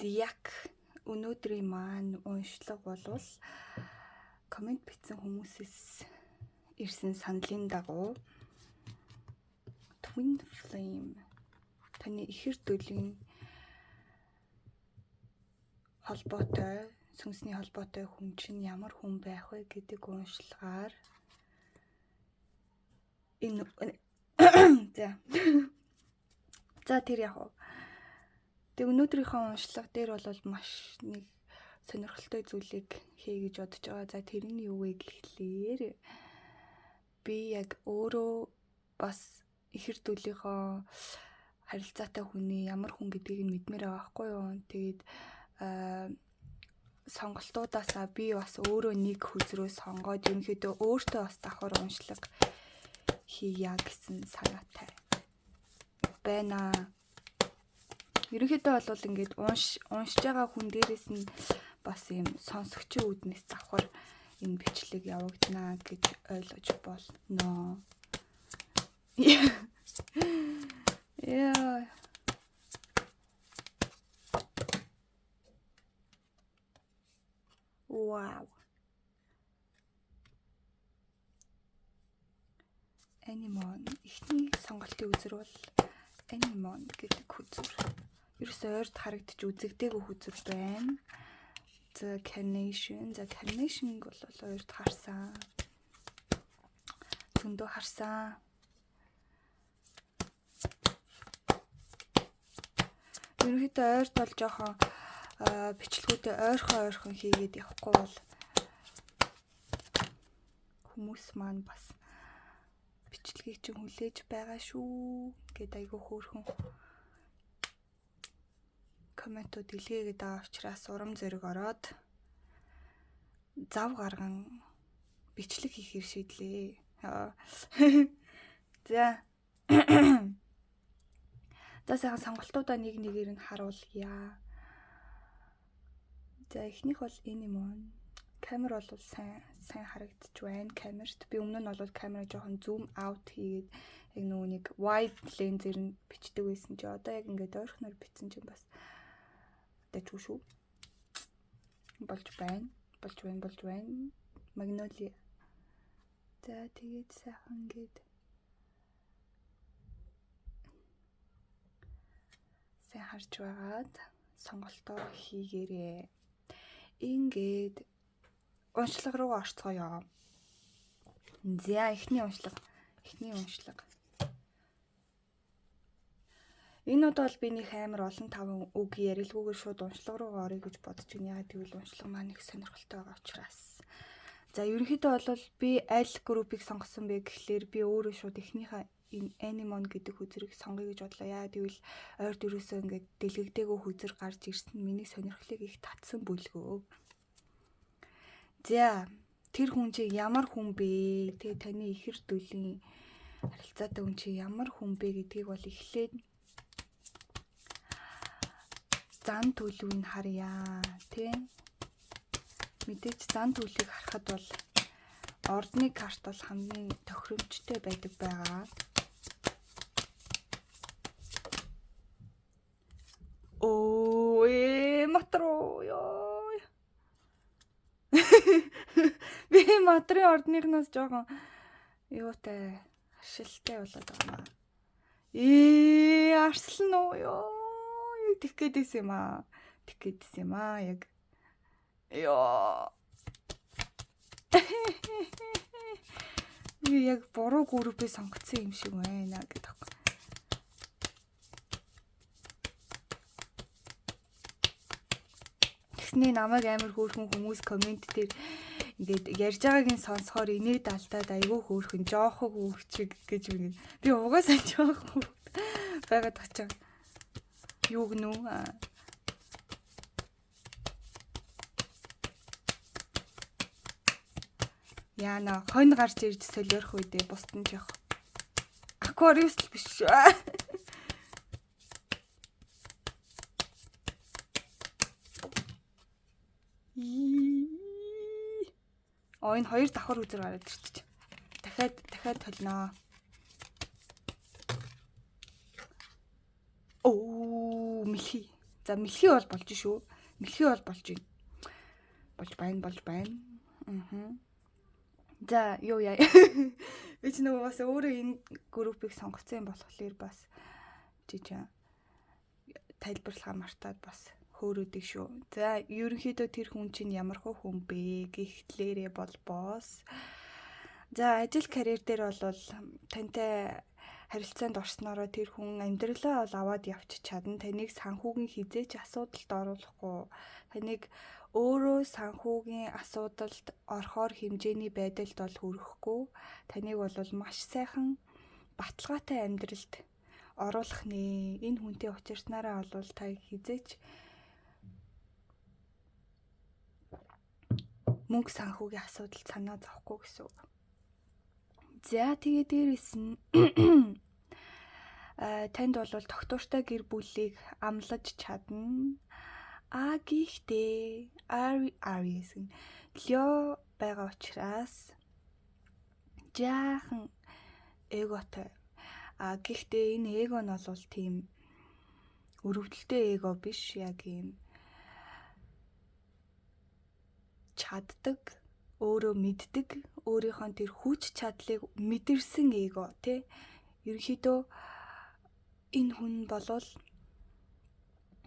Яг өнөөдрийн маань уншлага болвол комент бичсэн хүмүүсээс ирсэн саналын дагуу Twin Flame таны ихэр дүүлийн холбоотой, сүнсний холбоотой хүн чинь ямар хүн байх вэ гэдэг уншлагаар энэ за тэр яг тэг өнөөдрийнхөө уншлага дээр бол маш нэг сонирхолтой зүйлийг хий гэж бодож байгаа. За тэрний юу вэ гэхлээр би яг өөрөө бас ихэр дүүлийнхөө харилцаатай хүний ямар хүн гэдгийг мэдмээр байгаа байхгүй юу. Тэгээд сонголтуудаасаа би бас өөрөө нэг хүзрөө сонгоод ерөнхийдөө өөртөө бас давхар уншлага хийя гэсэн санаатай байна. Ерөнхийдөө бол ингээд уншиж байгаа хүн дээрээс нь бас юм сонсогчийн үүднээс давхар энэ бичлэг явагдана гэж ойлгож болно. Яа. Вау. Anemone ихний сонголтын үзэр бол Anemone гэдэг үзэр. Ерөөсөө ойрд харагдаж үзэгдээгүй үзэр байна. The Carnation бол ойрд харсан. Зөндөө харсан. Ерөнхийдөө ойрд бол жоохон бичлэгүүдээ ойрхон хийгээд явахгүй бол хүмүүс маань бас бичлэгийг чинь хүлээж байгаа шүү гэдэг айгүй хөөрхөн комментууд илгээгээд байгаа учраас урам зориг ороод зав гарган бичлэг хийхээр шийдлээ. За. За сайхан сонголтуудаа нэг нэгээр нь харуулъя. За эхнийх бол Anemone. Камер бол сайн харагдаж байна. Камерт би өмнө нь бол камера жоохон зум аут хийгээд яг нөгөө нэг wide lens-ээр нь бичдэг байсан чи одоо яг ингээд ойрхоноор бичсэн чинь бас дэжгүй шүү. Болж байна. Magnolia. За тэгээд сайхан ингээд сайн харж байгаад сонголтоо хийгээрээ. Ингээд уншлага руу орцгоё. За эхний уншлага. Энэ удаа бол би нэг амар олон таван үг ярилгүйгээр шууд уншлага руу орё гэж бодож байна. Ягаад гэвэл уншлага маань их сонирхолтой байгаа учраас. За ерөнхийдөө бол би аль группийг сонгосон бэ гэхлээр би өөрөө шууд эхнийхээ Anemone гэдэг хүзрийг сонгоё гэж бодлоо. Ягаад гэвэл ойрд ерөөсөө ингээд дэлгэгдээгөө хүзэр гарч ирсэн миний сонирхлыг их татсан бүлгөө. За тэр хүн чи ямар хүн бэ? Тэгээ таны ихэр дүүлийн харилцаатай хүн чи ямар хүн бэ гэдгийг бол эхлээд зан төлөвийг харъя. Тэ? Мэдээч зан төлөвийг харахад бол ордны карт бол хамгийн тохиромжтой байдаг байгаа. Матро ёо. Би матрын ордныхнаас жоохон юутай ашилтай болоод байгаа юм. Арслан уу ёо. Тэг гээдээс юм аа яг. Ёо. Би яг буруу группээ сонгоцсон юм шиг байна гэдэг. Тэгснээ намайг амар хөөрхөн хүмүүс комент дээр ингээд ярьж байгааг нь сонсохоор инээд алдаад айгүй хөөрхөн жоохог үгчиг гэж үгүй. Би угаасаа жоохог байгаад очив. Юу гэнэ үү? Яна хонь гарч ирж солиорох үедээ бусдын жоох. Aquarius л биш шүү. Энэ хоёр давхар үзэр гараад ирчих. Дахиад толноо. Мэлхий. За мэлхий бол болж шүү. Мэлхий бол болж байна. Болж байна. За юу яа. Би ч нөгөө бас өөрөө энэ группийг сонгоцсон юм болохоор бас жижиг тайлбарлахаа мартаад бас хөөрөөдөг шүү. За ерөнхийдөө тэр хүн чинь ямар хүн бэ гэхлээрээ бол босс. За ажил карьер дээр бол тантай харилцаанд орсноороо тэр хүн амьдралаа бол аваад явчих чадна. Таныг санхүүгийн хизээч асуудалд оруулахгүй. Таныг өөрөө санхүүгийн асуудалд орохоор хэмжээний байдалд бол хүрэхгүй. Таныг бол маш сайхан баталгаатай амьдралд оруулах нэ. Энэ хүнтэй учирснараа бол та хизээч мөнгө санхүүгийн асуудал санаа зовхгүй гэсэн үг. За тэгээ дээрэс нь танд бол тогтвортой гэр бүлийг амлаж чадна. Гэхдээ Aries нь Leo байгаа учраас жаахан эготой. Гэхдээ энэ эго нь бол тийм өрөвдөлтэй эго биш, яг юм чаддаг, өөрөө мэддэг, өөрийнхөө тэр хүч чадлыг мэдэрсэн эго тий. Ерөнхийдөө энэ хүн болвол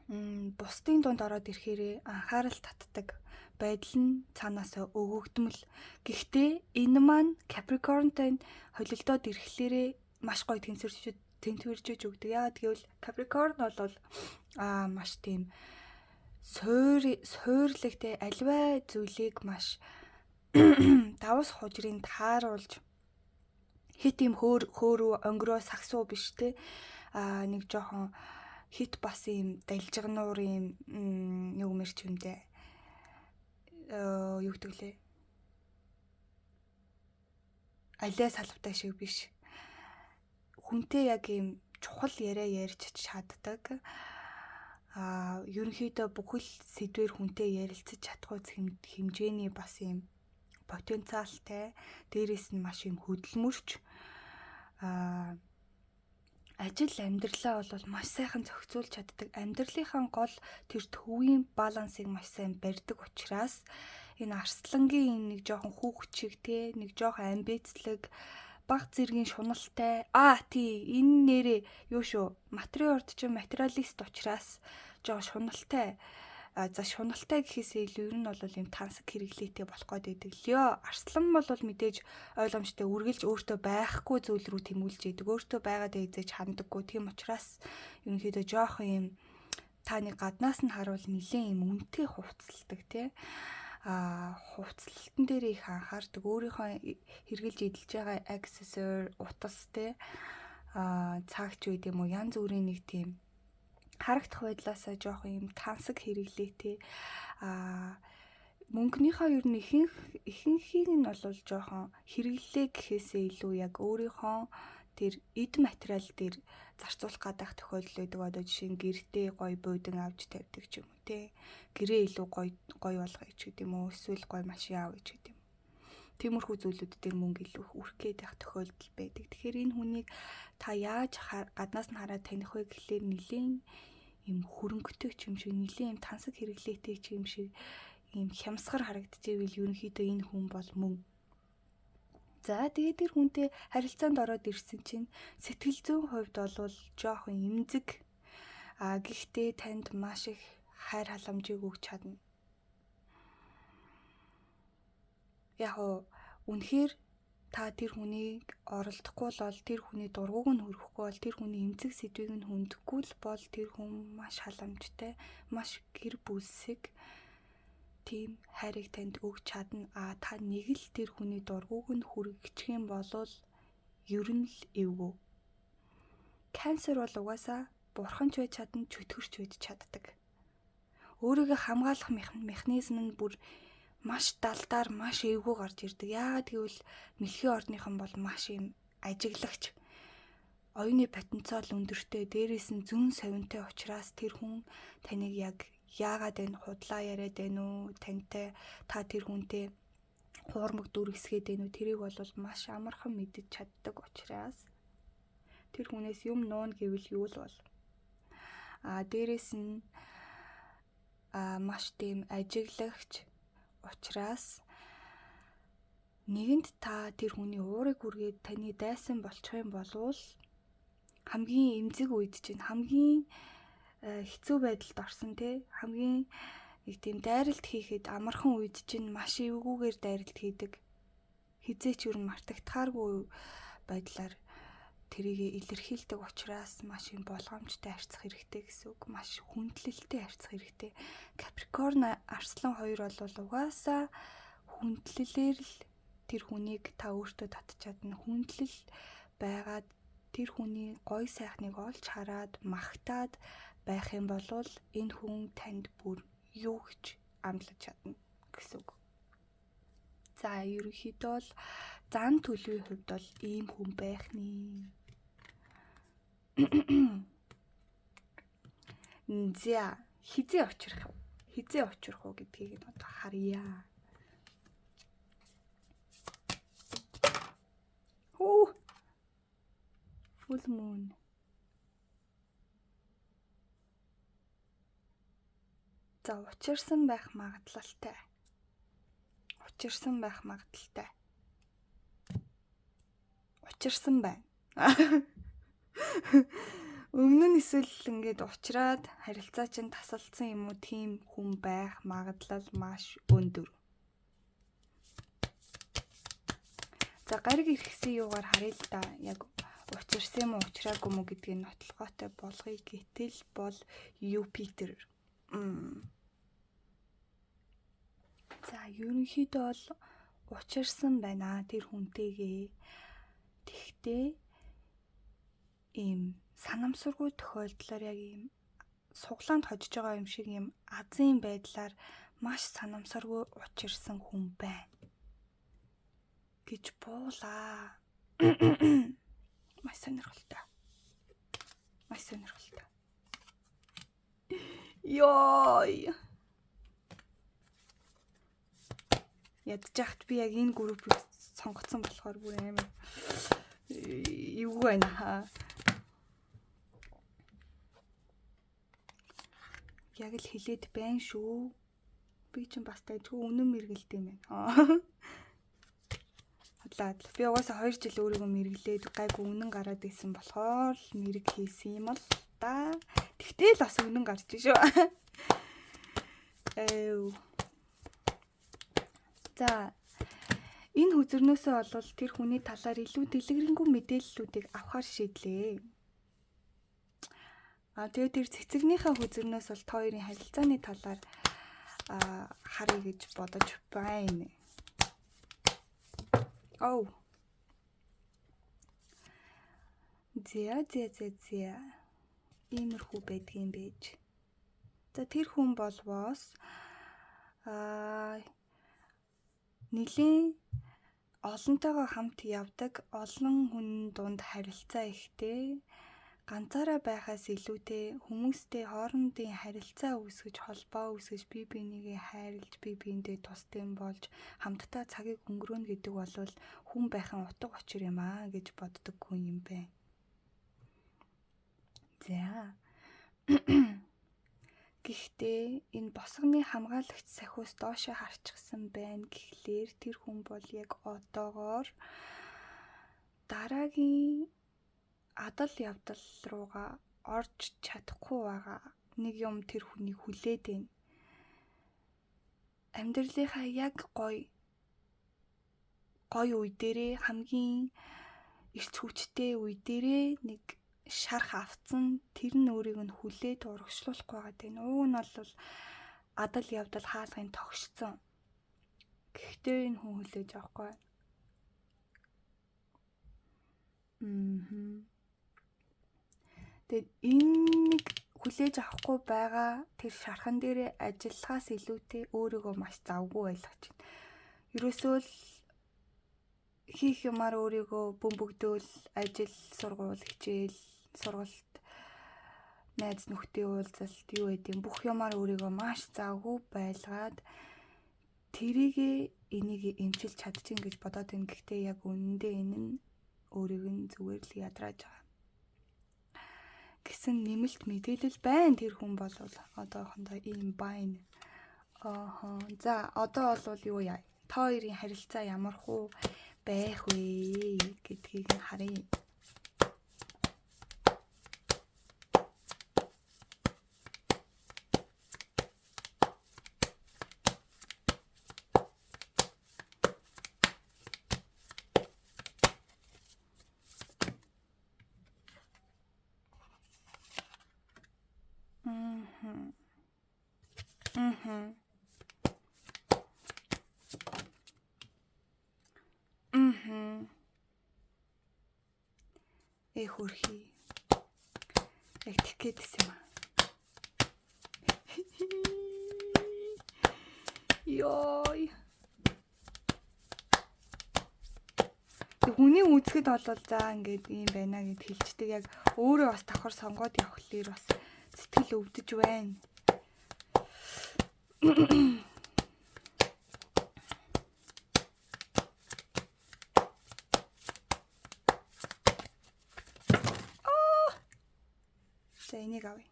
бусдын дунд ороод ирэхээр анхаарал татдаг байдал нь цаанаасаа өгөгдмөл. Гэхдээ энэ маань Capricorn-тай холилдоод ирэхлээрээ маш гоё тэнцвэржиж өгдөг. Яагаад гэвэл Capricorn бол маш тийм суйрлагтай аливаа зүйлийг маш давс хужрын тааруулж хит юм хөөрөө онгороо сагсуу биш те. Нэг жоохон хит бас юм далжигнуур юм юу мэрч юмдээ юу гэдгэлээ алиа салвтай шиг биш. Хүнтэй яг юм чухал яриа ярьж чаддаг. Ерөнхийдөө бүхэл сэдвэр хүнтэй ярилцаж чадхуй хэмжээний бас юм потенциалтай. Дээрээс нь маш юм хөдөлмөрч ажил амьдралаа бол маш сайхан зохицуулж чаддаг. Амьдралынхаа гол тэр төвийн балансыг маш сайн барьдаг учраас энэ арслангийн нэг жоохон хүүхчиг те, нэг жоохон амбицлог, баг зэргийн шуналтай. Тий, энэ нэрээ юу шүү? Материал урд чинь материалист учраас жоо шуналтай. За шуналтай гэхээсээ илүү ер нь бол юм тансаг хэрэглээтэй болох гээд байдаг. Лео арслан бол мэдээж ойлгомжтой үргэлж өөртөө байхгүй зүйл рүү тэмүүлж идэг. Өөртөө байгаад эзэж ханддаггүй. Тийм учраас ерөнхийдөө жоох юм таны гаднаас нь харуул нэлээд юм үнэтэй хувцалдаг тий. Хувцлалтан дээр их анхаардаг. Өөрийнхөө хэрглэж эдэлж байгаа аксессуар, утас тий. Цагч үед юм уу янз бүрийн нэг тийм харагдах байдлаасаа жоох юм тансаг хэрэглээтэй. Мөнгөнийхөө ер нь ихэнхийг нь бол жоохон хэрэглээ гэхээсээ илүү яг өөрийнхөө тэр эд материал дээр зарцуулах гадах тохиолдол байдаг. Одоо жишээ нь гэртээ гоё буудан авч тавьдаг ч юм уу те. Гэрээ илүү гоё болгоё ч гэдэм үү. Эсвэл гоё машин авъя ч гэдэм. Тиймэрхүү зүйлүүд дээр мөнгө илүү үрх гээд байх тохиолдол байдаг. Тэгэхээр энэ хүнийг та яаж гаднаас нь хараад таних вэ гэхлээр нилийн юм хөрөнгөтэй ч юм шиг, нилийн юм тансаг хэрэглээтэй ч юм шиг юм хямсгар харагдчихвэл ерөнхийдөө энэ хүн бол мөн. За тэгээд тэр хүнтэй харилцаанд ороод ирсэн чинь сэтгэл зүйн хувьд бол жоохон эмзэг. Гэхдээ танд маш их хайр халамжийг өгч чадна. Яг үнэхээр та тэр хүнийг оролдохгүй бол тэр хүний дургуг нь хөрөхгүй бол тэр хүний эмзэг сэдвийг нь хүндэхгүй л бол тэр хүн маш халамжтай, маш гэр бүлсэг тийм хайрыг танд өгч чадна. Та нэг л тэр хүний дургуг нь хүрэгчих юм бол ер нь л эвгүй. Cancer бол угаасаа бурхан ч байж чадна, чөтгөрч байж чаддаг. Өөрийгөө хамгаалах механизм нь бүр маш далдаар маш эвгүй гарч ирдэг. Яагаад гэвэл мэлхий орныхан бол маш юм ажиглагч. Оюуны потенциал өндөртэй, дээрээс нь зүүн совинтой учраас тэр хүн таныг яг яагаад энэ худлаа яриад байна уу? Тантай та тэр хүнтэй хуурмаг дүрсгээд байна уу? Тэрийг бол маш амархан мэдэж чаддаг учраас тэр хүнээс юм нуун гэвэл юу л бол. Дээрээс нь маш тийм ажиглагч учраас нэгэнд та тэр хүний уурыг хүргээд таны дайсан болчих юм болвол хамгийн эмзэг үед чинь хамгийн хэцүү байдалд орсон те хамгийн нэг тийм дайралт хийхэд амархан үед чинь маш эвгүйгээр дайралт хийдэг. Хизээч юу мартагдахааргүй байдлаар тэрийг илэрхийлдэг учраас маш юм болгоомжтой харьцах хэрэгтэй гэсэн үг. Маш хүндлэлтэй харьцах хэрэгтэй. Каприкорн Арслан хоёр бол угаасаа хүндлэлээр л тэр хүнийг та өөртөө татж чадна. Хүндлэл байгаад тэр хүний гой сайхныг олж хараад магтаад байх юм бол энэ хүн танд бүр юу гэж амлаж чадна гэсэн үг. За ерөнхийдөө бол зан төлөвийн хувьд бол ийм хүн байх нэ. За хизээ учрах уу гэдгийг одоо харъя. Full moon. За учирсан байх магадлалтай. Учирсан байна. Өмнө нь эсвэл ингээд уулзраад харилцаа чинь тасалдсан юм уу, тийм хүн байх магадлал маш өндөр. За гариг иргэсэн юугаар харъя л да. Яг учирсан юм уу, учраагүй юм уу гэдгийг нотлохоотой болгоё. Гэтэл бол Юпитер. За ерөнхийдөө бол учирсан байна тэр хүнтэйгээ. Тэгтээ ийм санамсаргүй тохиолдлоор яг ийм суглаанд хожиж байгаа юм шиг ийм азын байдлаар маш санамсаргүй учирсан хүн байна гэж буулаа. Маш сонирхолтой. Йой. Ядчихт би яг энэ группийг сонгоцсон болохоор бүр амар юу байна. Яг л хилээд байна шүү. Би чинь бас тайжгүй үнэн мэргэлт юм байна. Би угаасаа 2 жил өөрийгөө мэргэлээд гайгүй үнэн гараад исэн болохоор мэрэг хийсэн юм л да. Тэгтэл бас үнэн гарч шүү. За энэ хүзэрнөөсөө бол тэр хүний талаар илүү дэлгэрэнгүй мэдээллүүдийг авахар шийдлээ. Тэгээд тэр цэцэгнийхээ хүзэрнөөс бол та хоёрын харилцааны талаар харъя гэж бодож байна. Зя. Иймэрхүү байдгийн байж. За тэр хүн болвоос нэлийн олонтойгоо хамт явдаг, олон хүн дунд харилцаа ихтэй, ганцаараа байхаас илүүтэй хүмүүстэй хоорондын харилцаа үүсгэж, холбоо үүсгэж, бие бинийгээ хайрлаж, бие биендээ тусдсан болж хамтдаа цагийг өнгөрөөнө гэдэг бол хүн байхын утга учир юм аа гэж боддог хүн юм бэ. За. Гэхдээ энэ босгоны хамгаалагч сахиус доошоо харчихсан байна гэхлээр тэр хүн бол яг одоогоор дараагийн адал явдал руугаа орж чадахгүй байгаа нэг юм тэр хүнийг хүлээд байна. Амьдралынхаа яг гоё үе дээрээ хамгийн эрч хүчтэй үе дээрээ нэг шарх авцсан тэр нь өөрийг нь хүлээд урагшлуулахгүй байгаа тийм. Уг нь бол адал явдал хаалгын тогшцсон. Гэхдээ энэ хүн хүлээж авахгүй. Тэгээд энэ нэг хүлээж авахгүй байгаа тэр шархан дээрээ ажиллахаас илүүтэй өөрийгөө маш завгүй байлгаж байна. Ерөөсөө л хийх юмар өөрийгөө бөмбөгдөөл, ажил, сургууль, хичээл, сургалт, найз нөхдийн уулзалт юу гэдэг бүх юмар өөрийгөө маш завгүй байлгаад энийг эмчилж чадчих гэж бодоод байна. Гэхдээ яг үнэндээ энэ нь өөрийг нь зүгээр л ядрааж байгаа. гэсэн нэмэлт мэдээлэл байна. Тэр хүн бол одоохондоо ийм байна. За одоо бол юу яа? Та хоёрын харилцаа ямар хуу байх вэ гэдгийг харъя. Хөрхий. Яг тэгэх гээдсэн юм аа. Йой. Хүний үзэхэд бол за ингээд юм байна гэд хэлждэг. Яг өөрөө бас давхар сонгоод явхлаар бас сэтгэл өвдөж байна. За энийг авъя.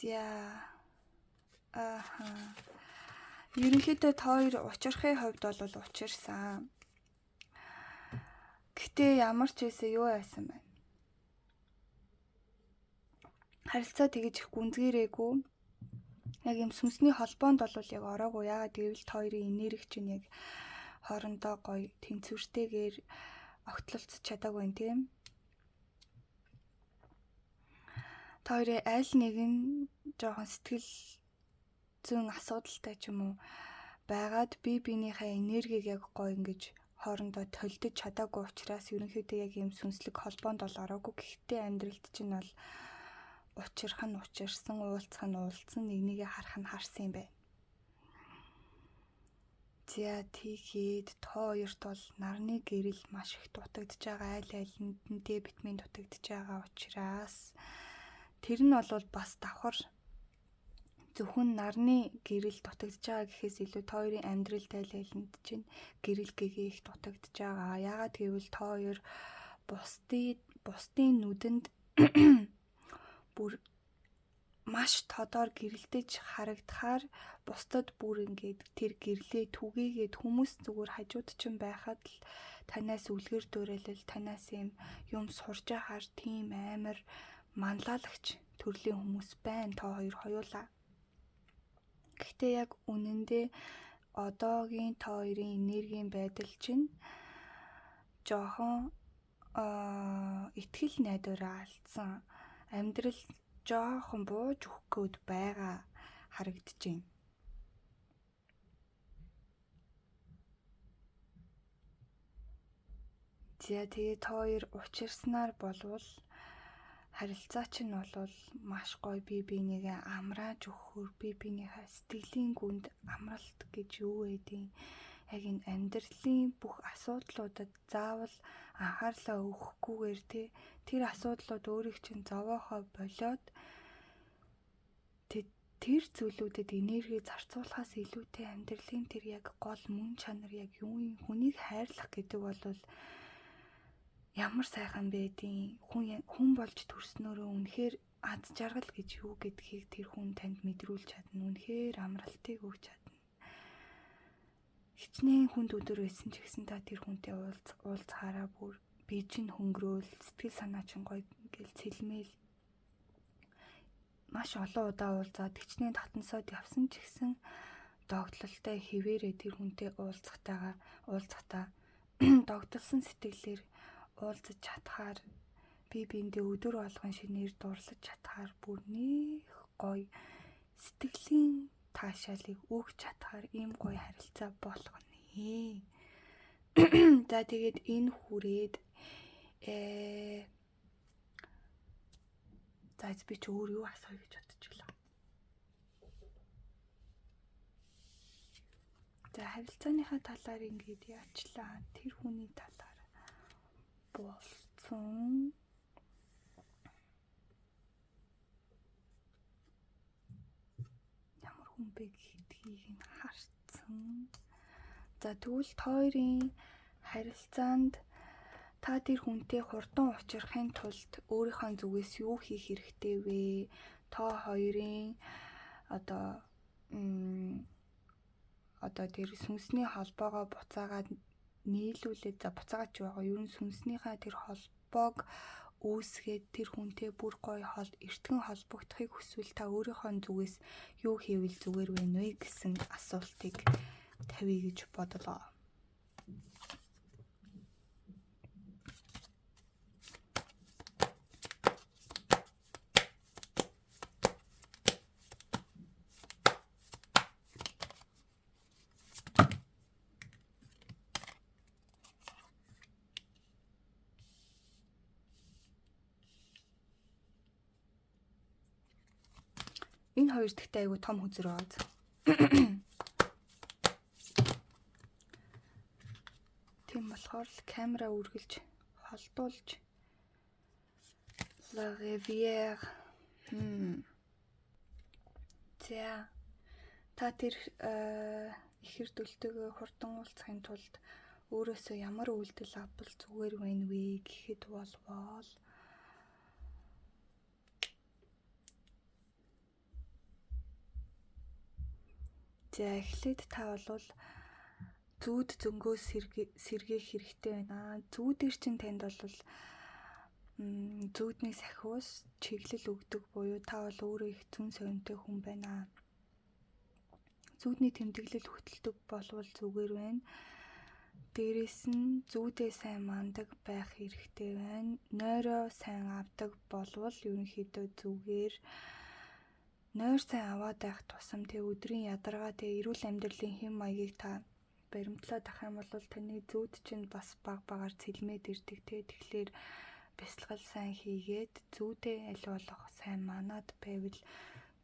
За. Ерөнхийдөө та хоёр учрахын хувьд бол учирсан. Гэтэ ямар ч байсан юу байсан бэ? Харилцаа тэгэж их гүнзгийрээгүй. Яг юм сүнсний холбоонд бол яг ороогүй. Яагаад гэвэл та хоёрын энерги чинь яг хоорондоо гоё тэнцвэртэйгээр огтлолцож чадаагүй юм тийм. Та хоёрын аль нэг нь жоохон сэтгэл зүйн асуудалтай ч юм уу байгаад бие биенийхээ энергийг яг гоё ингэж хоорондоо төлдөж чадаагүй учраас ерөнхийдөө яг ийм сүнслэг холбоонд бол ороогүй. Гэхдээ амьдралд чинь бол учрах нь учирсан, уулзах нь уулзсан, нэгнийгээ харах нь харсан юм байна. За тийхэд та хоёрт бол нарны гэрэл маш их дутагдж байгаа, аль алинд нь витамин дутагдж байгаа учраас тэр нь бол бас давхар зөвхөн нарны гэрэл дутагдж байгаа гэхээс илүү та хоёрын амьдрал аль алинд чинь гэрэл гэгээ их дутагдж байгаа. Яагаад гэвэл та хоёр бусдын нүдэнд бүр маш тодор гэрэлтэж харагдахаар бусдад бүр ингээд тэр гэрлээ түгээгээд хүмүүс зүгээр хажууд чинь байхад л танаас үлгэр дуурайлал, танаас юм сурж ахаар тийм амар манлайлагч төрлийн хүмүүс байна. Та хоёр хоёулаа. Гэхдээ яг үнэндээ одоогийн та хоёрын энергийн байдал чинь жоохон итгэл найдвараа алдсан. Амьдрал жоохон бууж өгөх гээд байгаа харагдаж байна. За тэгээ та хоёр учирснаар болвол харилцаа чинь бол маш гоё бие биенийгээ амрааж өгөхөөр бие биенийхээ сэтгэлийн гүнд амралт гэж юу вэ? Яг энэ амьдралын бүх асуудлуудад заавал анхаарлаа өгөхгүйгээр тэр асуудлууд өөрийг чинь зовоохоо болоод тэр зүйлүүдэд энерги зарцуулахаас илүүтэй амьдралын тэр яг гол мөн чанар яг юу юм? Хүнийг хайрлах гэдэг бол ямар сайхан байдیں۔ Хүн болж төрснөөрөө үнэхээр аз жаргал гэж юу гэдгийг тэр хүн танд мэдрүүлж чадна. Үнэхээр амралтыг өгч чадна. Хичнээн хүнд өдөр байсан ч гэсэн та тэр хүнтэй уулзахаараа бүр бие чинь хөнгөрөөл, сэтгэл санаа чинь гоё ингээл цэлмэл маш олон удаа уулзаад хичнээн татансаад явсан ч гэсэн догтлолтой хിവэрээ тэр хүнтэй уулзахтаа догтлсон сэтгэлээр уулзаж чадхаар бие биендээ өдөр болгон шинээр дурлаж чадхаар бүр нэх гоё сэтгэлийн таашаалыг өгч чадхаар ийм гоё харилцаа болгоно. За тэгээд энэ хүрээд за би ч өөр юу асууя гэж бодож байлаа. За харилцааныхаа талаар ингээд яачлаа. Тэр хүний талаар болсон. Ямар хүн бэ гэдгийг нь харсан. За тэгвэл хоёрын харилцаанд Та тэр хүнтэй хурдан учрахын тулд өөрийнхөө зүгээс юу хийх хэрэгтэй вэ? Та хоёрын одоо тэр сүнсний холбоогоо буцаагаад нийлүүлээд буцаагаад ч байгаа. Ер нь сүнснийхаа тэр холбоог үүсгээд тэр хүнтэй бүр гоё эртхэн холбогдохыг хүсвэл та өөрийнхөө зүгээс юу хийвэл зүгээр вэ нэ гэсэн асуултыг тавья гэж бодлоо. Энэ хоёр дахьтай айгу том хүзэр байгаа. Тийм болохоор л камера үргэлж холдуулж La Rivière. За та тэр ихэр дөлтөөгөө хурдан уулзахын тулд өөрөөсөө ямар үйлдэл авбал зүгээр байна вэ гэхэд болвол за эхлээд та болвол зүүд зөнгөө сэргээх хэрэгтэй байна. Зүүдэр чинь танд болвол зүүдний сахиус чиглэл өгдөг буюу та бол өөрөө их зүүн совинтой хүн байна. Зүүдний тэмдэглэл хөтэлдэг болвол зүгээр байна. Дээрээс нь зүүдээ сайн мандаг байх хэрэгтэй байна. Нойроо сайн авдаг болвол ерөнхийдөө зүгээр. Нойр сайн аваад байх тусам өдрийн ядаргаа эрүүл амьдралын хэм маягийг та баримтлаад ах юм бол таны зүүд чинь бас багаар цэлмээд ирдэг. Тэгэхээр бясалгал сайн хийгээд зүүдээ аль болох сайн манаад байвал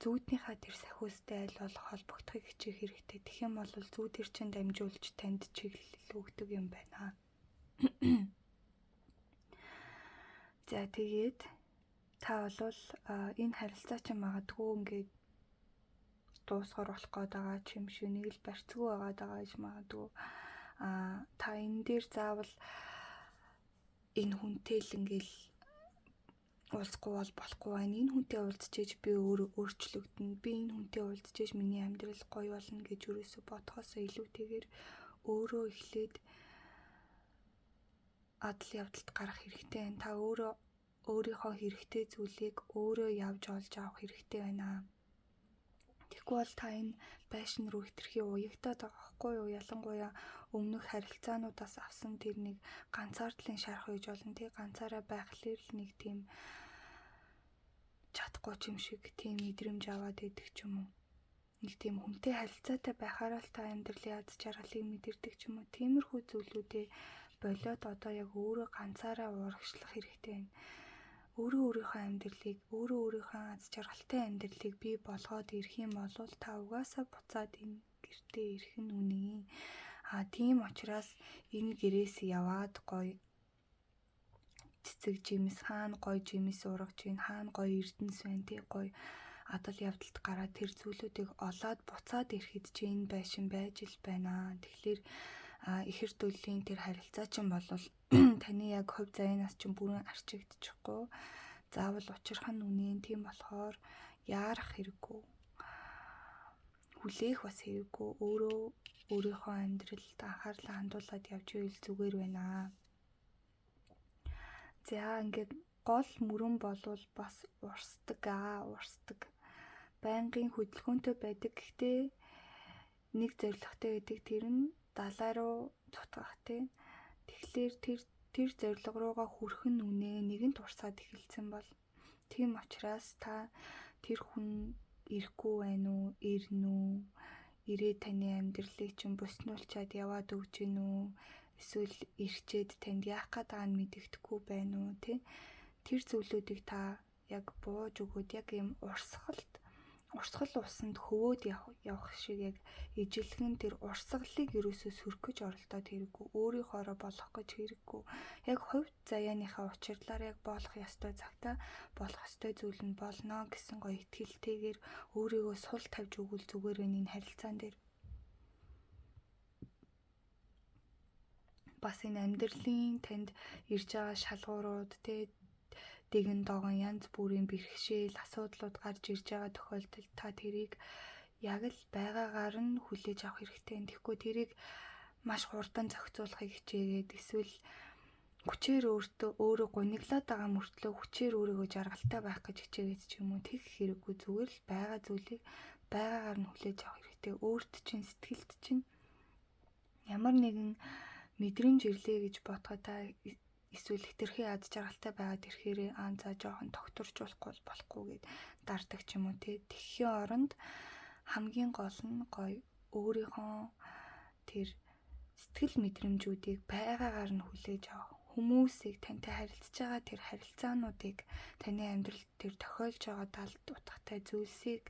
зүүднийхаа тэр сахиустай аль болох холбогдохыг хичээх хэрэгтэй. Тэгэх юм бол зүүдэр чинь дамжуулж танд чиглэл өгдөг юм байна. За тэгээд та болвол энэ харилцаа чинь магадгүй ингээд дуусгаар болох гээд байгаа ч юм шиг нэг л барьцгүй байгаад байгаа гэж магадгүй. Та энэ дээр заавал энэ хүнтэй л ингээл уулзахгүй бол болохгүй байна. Энэ хүнтэй уулзчихэж би өөрөө өөрчлөгдөнө. Би энэ хүнтэй уулзчихэж миний амьдрал гоё болно гэж юусоо бодхосоо илүүтэйгээр өөрөө эхлээд адал явдалд гарах хэрэгтэй байна. Та өөрөө өөрийнхөө хэрэгтэй зүйлийг өөрөө явж олж авах хэрэгтэй байна. Тэгэхгүй бол та энэ байшин руу хэтэрхий уягтаад байгаа хгүй юу? Ялангуяа өмнөх харилцаануудаас авсан тэр нэг ганцаардлын шарах үйж болно. Тэг ганцаараа байхлаар л нэг тийм чадахгүй юм шиг тийм мэдрэмж аваад идэг ч юм уу. Нэг тийм хүнтэй харилцаатай байхаараа л та амьдралын аз жаргалыг мэдэрдэг ч юм уу. Тиймэрхүү зүйлүүдээ болоод одоо яг өөрөө ганцаараа урагшлах хэрэгтэй байна. Өөрийнхөө амьдралыг, өөрийнхөө аз жаргалтай амьдралыг бий болгоод ирэх юм бол та угаасаа буцаад энэ гэртээ ирэх нь үнэ. Тийм учраас энэ гэрээс яваад гоё цэцэг жимс хаана гоё жимс урагж ийн, хаана гоё эрдэнэс байна тий гоё адал явдалд гараад тэр зүйлүүдийг олоод буцаад ирэхэд чи энэ байшин байж л байна. Тэгэхээр ихэр дүүлийн тэр харилцаа чинь болвол таны яг хувь заяанаас чинь бүрэн арчигдчихгүй. Заавал учрах нь үнэн. Тийм болохоор яарах хэрэггүй. Хүлээх бас хэрэггүй. Өөрийнхөө амьдралд анхаарлаа хандуулад явж ивэл зүгээр байна. За ингээд гол мөрөн болвол бас урсдаг. Байнгын хөдөлгөөнтэй байдаг. Гэхдээ нэг зорилготой гэдэг тэр нь далай руу цутгах тий. Тэгэхээр тэр зорилго руугаа хүрэх нь үнэ. Нэгэнт урсаад эхэлсэн бол тийм учраас та тэр хүн ирэхгүй байна уу? Ирнэ үү? Ирээ таны амьдралыг чинь буснуулчаад яваад өгч гин үү? Эсвэл ирчээд танд яах гээд байгааг нь мэддэхгүй байна уу? Тэр зүйлүүдийг та яг бууж өгөөд яг юм урсгал усанд хөвөөд явах шиг яг ижилхэн тэр урсгалыг ерөөсөө сөрөх гэж оролдоод хэрэггүй. Өөрийнхоороо болох гэж хэрэггүй. Яг хувь заяаныхаа учирлаар яг болох ёстой цагтаа болох ёстой зүйл нь болно гэсэн гоё итгэлтэйгээр өөрийгөө сул тавьж өгвөл зүгээр байна энэ харилцаан дээр. бас энэ амьдралын танд ирж байгаа шалгуурууд дэгэн догон янз бүрийн бэрхшээл асуудлууд гарч ирж байгаа тохиолдолд та тэрийг яг л байгаагаар нь хүлээж авах хэрэгтэй. Тэгэхгүй тэрийг маш хурдан зохицуулахыг хичээгээд эсвэл хүчээр өөрөө гуниглаад байгаа мөртлөө хүчээр өөрийгөө жаргалтай байх гэж хичээгээд ч юм уу тэгэх хэрэггүй. Зүгээр л байгаа зүйлийг байгаагаар нь хүлээж авах хэрэгтэй. Өөрт чинь сэтгэлд чинь ямар нэгэн мэдрэмж ирлээ гэж бодоход та эсвэл хэтэрхий ад жаргалтай байгаад ирэхээр за жоохон тогтворжуулахгүй болохгүй гэд дарддаг ч юм уу Тэхийн оронд хамгийн гол нь гоё өөрийнхөө тэр сэтгэл мэдрэмжүүдийг байгаагаар нь хүлээж авах. Хүмүүсийг тантай харилцаж байгаа тэр харилцаануудыг таны амьдралд тэр тохиолж байгаа талд утгатай зүйлсийг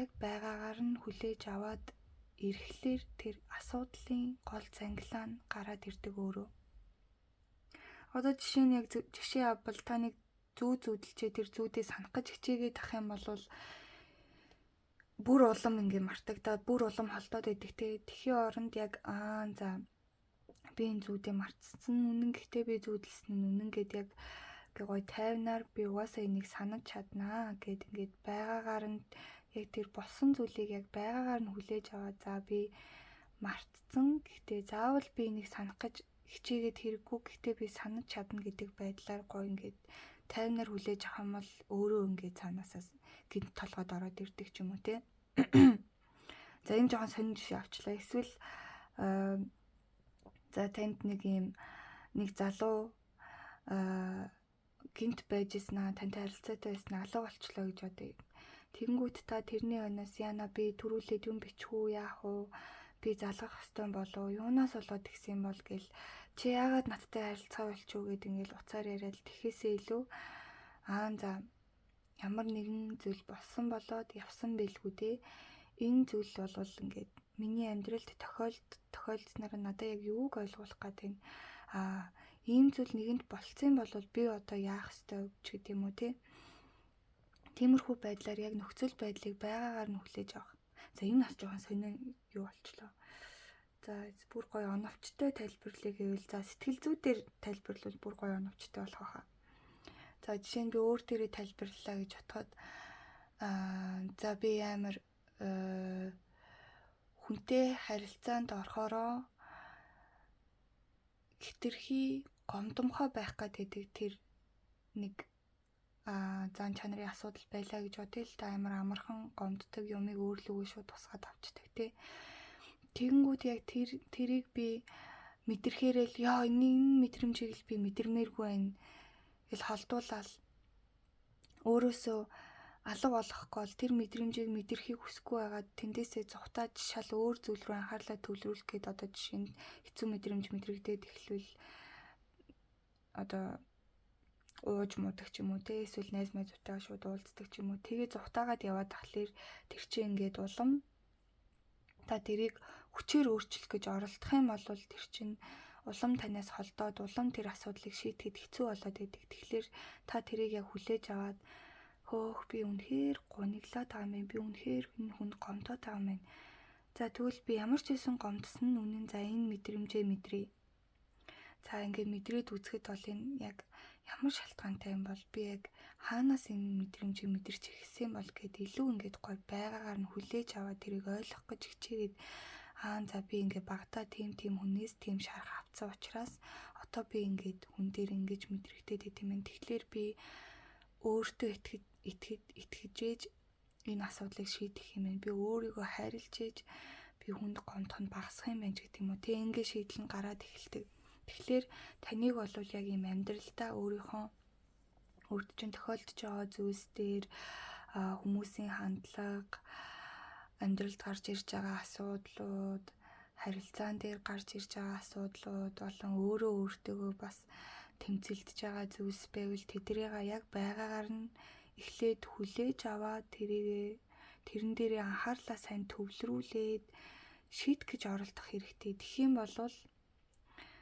яг байгаагаар нь хүлээж аваад ирэхлээр тэр асуудлын гол цангилаа нь гараад ирдэг өөрөө. Одоо жишээ авбал та нэг зүү зүүдэлчээ тэр зүүдээ санах гэж хичээгээд ах юм бол бүр улам ингэ мартагдаад бүр улам холдоод идэх Тэхийн оронд яг за би энэ зүүдээ мартсан үнэн гэхдээ би зүүдэлсэн нь үнэн гэд яг гоё тайвнаар би угаасаа энийг санаж чаднаа гэд ингээд байгаагаар нь яг тэр болсон зүйлийг яг байгаагаар нь хүлээж аваа. За би мартсан гэхдээ заавал би энийг санах гэж хичээгээд хэрэггүй гэхдээ би санаж чадна гэдэг байдлаар гоё ингээд тайвнаар хүлээж авах юм бол өөрөө ингээд цаанаасаа гинт толгойд ороод ирдэг ч юм уу За энэ жоохон сонир жишээ авчлаа. Эсвэл за танд нэг залуу гинт байжснаа тантай харилцаатай байснаа алга болчлоо гэж бодъё. Тэгэнгүүт та тэрний өнөөс яана би төрүүлээд юм бичхүү яах вэ? Би залгах хэвтэй болов юунаас болоод тэгсэн бол гэл чи яагаад надтай харилцаа болчихоо гэд ингээл уцаар яриад тэхээсээ илүү за ямар нэгэн зүйл болсон болоод явсан байлгүй энэ зүйл бол ингээд миний амьдралд тохиолдсноор надад яг юуг ойлгуулах гэдэг ийм зүйл нэгэнд болцсон бол би одоо яах ёстой ч гэдэг юм уу Тиймэрхүү байдлаар яг нөхцөл байдлыг байгаагаар нь хүлээж авах. За энэ бас жоохон сонин юу болчлоо. За бүр гоё оновчтой тайлбарлая гэвэл за сэтгэл зүйдээр тайлбарлавал бүр гоё оновчтой болох хаа. За жишээ нь би өөр дээрээ тайлбарлалаа гэж бодоход за би амар хүнтэй харилцаанд орохороо хэтэрхий гомдомхой байх гэдэг тэр нэг зан чанарын асуудал байлаа гэж бодъё л та амар амархан гомддог юмыг өөрлөгөө шууд тусгаад авчдаг тий. Тэгэнгүүт яг тэрийг би мэдэрхээрэл энэ мэдрэмжийг л би мэдэрмээргүй байна гэл холдуулаад өөрөөсөө алга болгохгүй бол тэр мэдрэмжийг мэдэрхийг хүсэхгүй байгаад тэндээсээ зүхтааж шал өөр зүйл рүү анхаарлаа төвлөрүүлэх гээд одоо жишээ нь хэцүү мэдрэмж мэдрэгдээд эхлвэл одоо ууж муудаг ч юм уу те эсвэл найз найзуудтайгаа шууд уулздаг ч юм уу тэгээ зүхтаагаад яваад тахлаар тэр чинь ингээд улам та тэрийг хүчээр өөрчлөх гэж оролдох юм бол тэр чинь улам танаас холдоод улам тэр асуудлыг шийдэхэд хэцүү болоод идэг. Тэгэхээр та тэрийг яг хүлээж аваад хөөх би үнэхээр гуниглаад байгаа юм. Би үнэхээр энэ хүнд гомдоод байгаа юм. За тэгвэл би ямар ч хэсэн гомдсон нь үнэн. За энэ мэдрэмжээ мэдрээ. За ингээд мэдрээд үзэхэд бол энэ яг ямар шалтгаантай юм бол би яг хаанаас энэ мэдрэмжийг мэдэрч эхэлсэн бол гэд илүү ингээд гой байгаагаар нь хүлээж аваад тэрийг ойлгох гэж хичээгээд за би ингээд багтаа тийм хүнээс тийм шарах авцсан учраас одоо би ингээд хүн дээр ингэж мэдрэгдээд байт юм. Тэгэхээр би өөртөө итгэж ээж энэ асуудлыг шийдэх юм. Би өөрийгөө хайрлж ээж би хүнд гомдох нь багасах юм байна гэдэг юм уу. Тэ ингээд шийдэл нь гараад эхэлдэг. Тэгэхээр таныг бол яг юм амьдралдаа өөрт чинь тохиолдож байгаа зүйлс дээр хүмүүсийн хандлага, амьдралд гарч ирж байгаа асуудлууд, харилцаан дээр гарч ирж байгаа асуудлууд болон өөртөө бас тэмцэлдэж байгаа зүйлс байвал тэднийг яг байгаагаар нь эхлээд хүлээж аваад тэрэн дээрээ анхаарлаа сайн төвлөрүүлээд шийдэх гэж оролдох хэрэгтэй. Тэгэх юм бол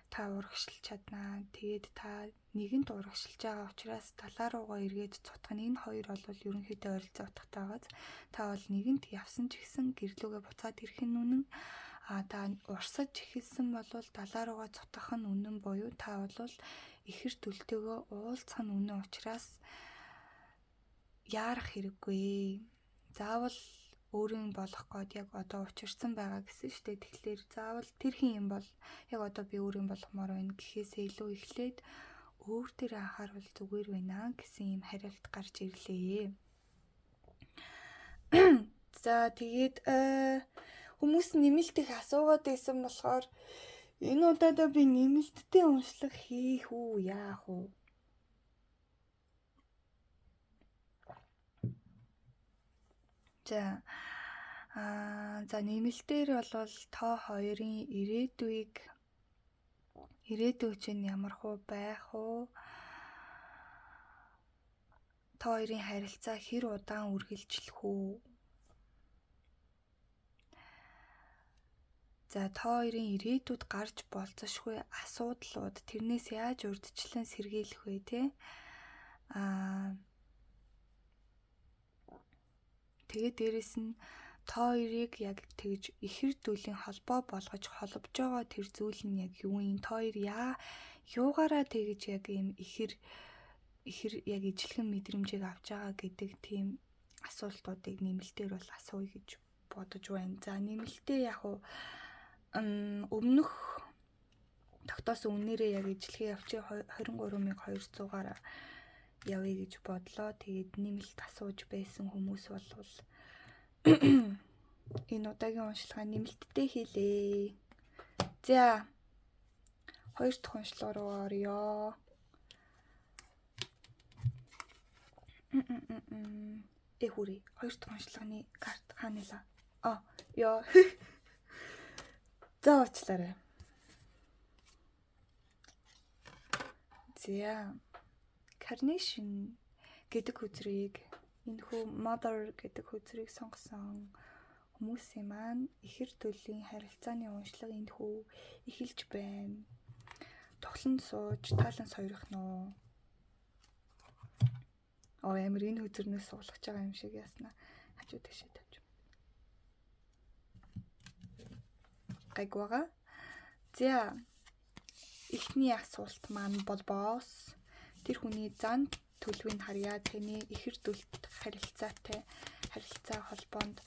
та урагшилж чаднаа. Тэгээд та нэгэнт урагшилж байгаа учраас талаа руугаа эргээд цутах нь энэ хоёр бол ерөнхийдөө ойролцоо утгатай байгааз та бол нэгэнт явсан ч гэсэн гэрлүүгээ буцаад ирэх нь үнэн. Та урсаж эхэлсэн бол далаа руугаа цутгах нь үнэн буюу та бол ихэр төлтөөгөө уулзах нь үнэн учраас яарах хэрэггүй. Заавал өөрийн болох гээд яг одоо учирсан байгаа гэсэн штэ. Тэгэхээр заавал тэр хин юм бол яг одоо би өөрийн болохмоор байна гэхээсээ илүү эхлээд өөр дээр анхаарвал зүгээр байна гэсэн юм хариулт гарч ирлээ. За тэгээд хүмүүс нэмэлт их асуугаад байсан болохоор энэ удаадаа би нэмэлттэй уншлах хийх үү яах уу? За нэмэлтээр бол та хоёрын ирээдүй чинь ямар хөө байх уу? Та хоёрын харилцаа хэр удаан үргэлжлэх үү? За та хоёрын ирээдүйд гарч болцошгүй асуудлууд тэрнээс яаж урьдчилан сэргийлэх вэ те? Тэгээд дээрэс нь та хоёрыг яг тэгж ихэр дүүлийн холбоо болгож холбож байгаа тэр зүйл нь яг юу юм? Та хоёр юугаараа тэгж яг ийм ихэр яг ижлэгэн мэдрэмжийг авч байгаа гэдэг тийм асуултуудыг нэмэлтээр бол асууя гэж бодож байна. За нэмэлтээ яг өмнөх тогтоосон үнээрээ яг ижлэхээ явчих 23,200-аар явъя гэж бодлоо. Тэгээд нэмэлт асууж байсан хүмүүс бол энэ удаагийн уншлагаа нэмэлттэй хийлээ. За 2 дахь уншлага руу орё. Эхүри 2 дахь уншлагын карт хаанилаа? Ёо. За уучлаарай. За Carnation гэдэг үзрийг энэхүү Mother гэдэг үзрийг сонгосон хүмүүсийн маань ихэр төллийн харилцааны уншлага энэхүү эхэлж байна. Тоглон сууж таалан сойрох нөө. Амар энэ үзрнээс суулгаж байгаа юм шиг яснаа. Хажуу тийшээ тавьж. Гайгвага. За эхний асуулт маань бол босс. Тэр хүний зан төлөвийг харьяа таны ихэр дүүлт харилцаа холбоонд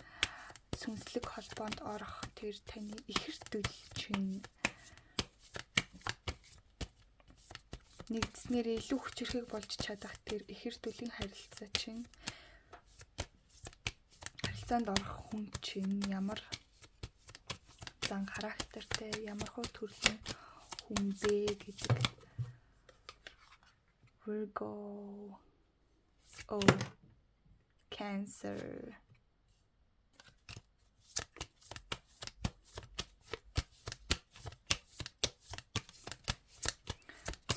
сүнслэг холбоонд орох тэр таны ихэр дүүл чинь нэгдснээр илүү хүчрэхийг болж чадах тэр ихэр дүүлийн харилцаанд орох хүн чинь ямар зан характертэй, ямар хөө төрлийн хүн бэ гэдэг. Virgo. Cancer.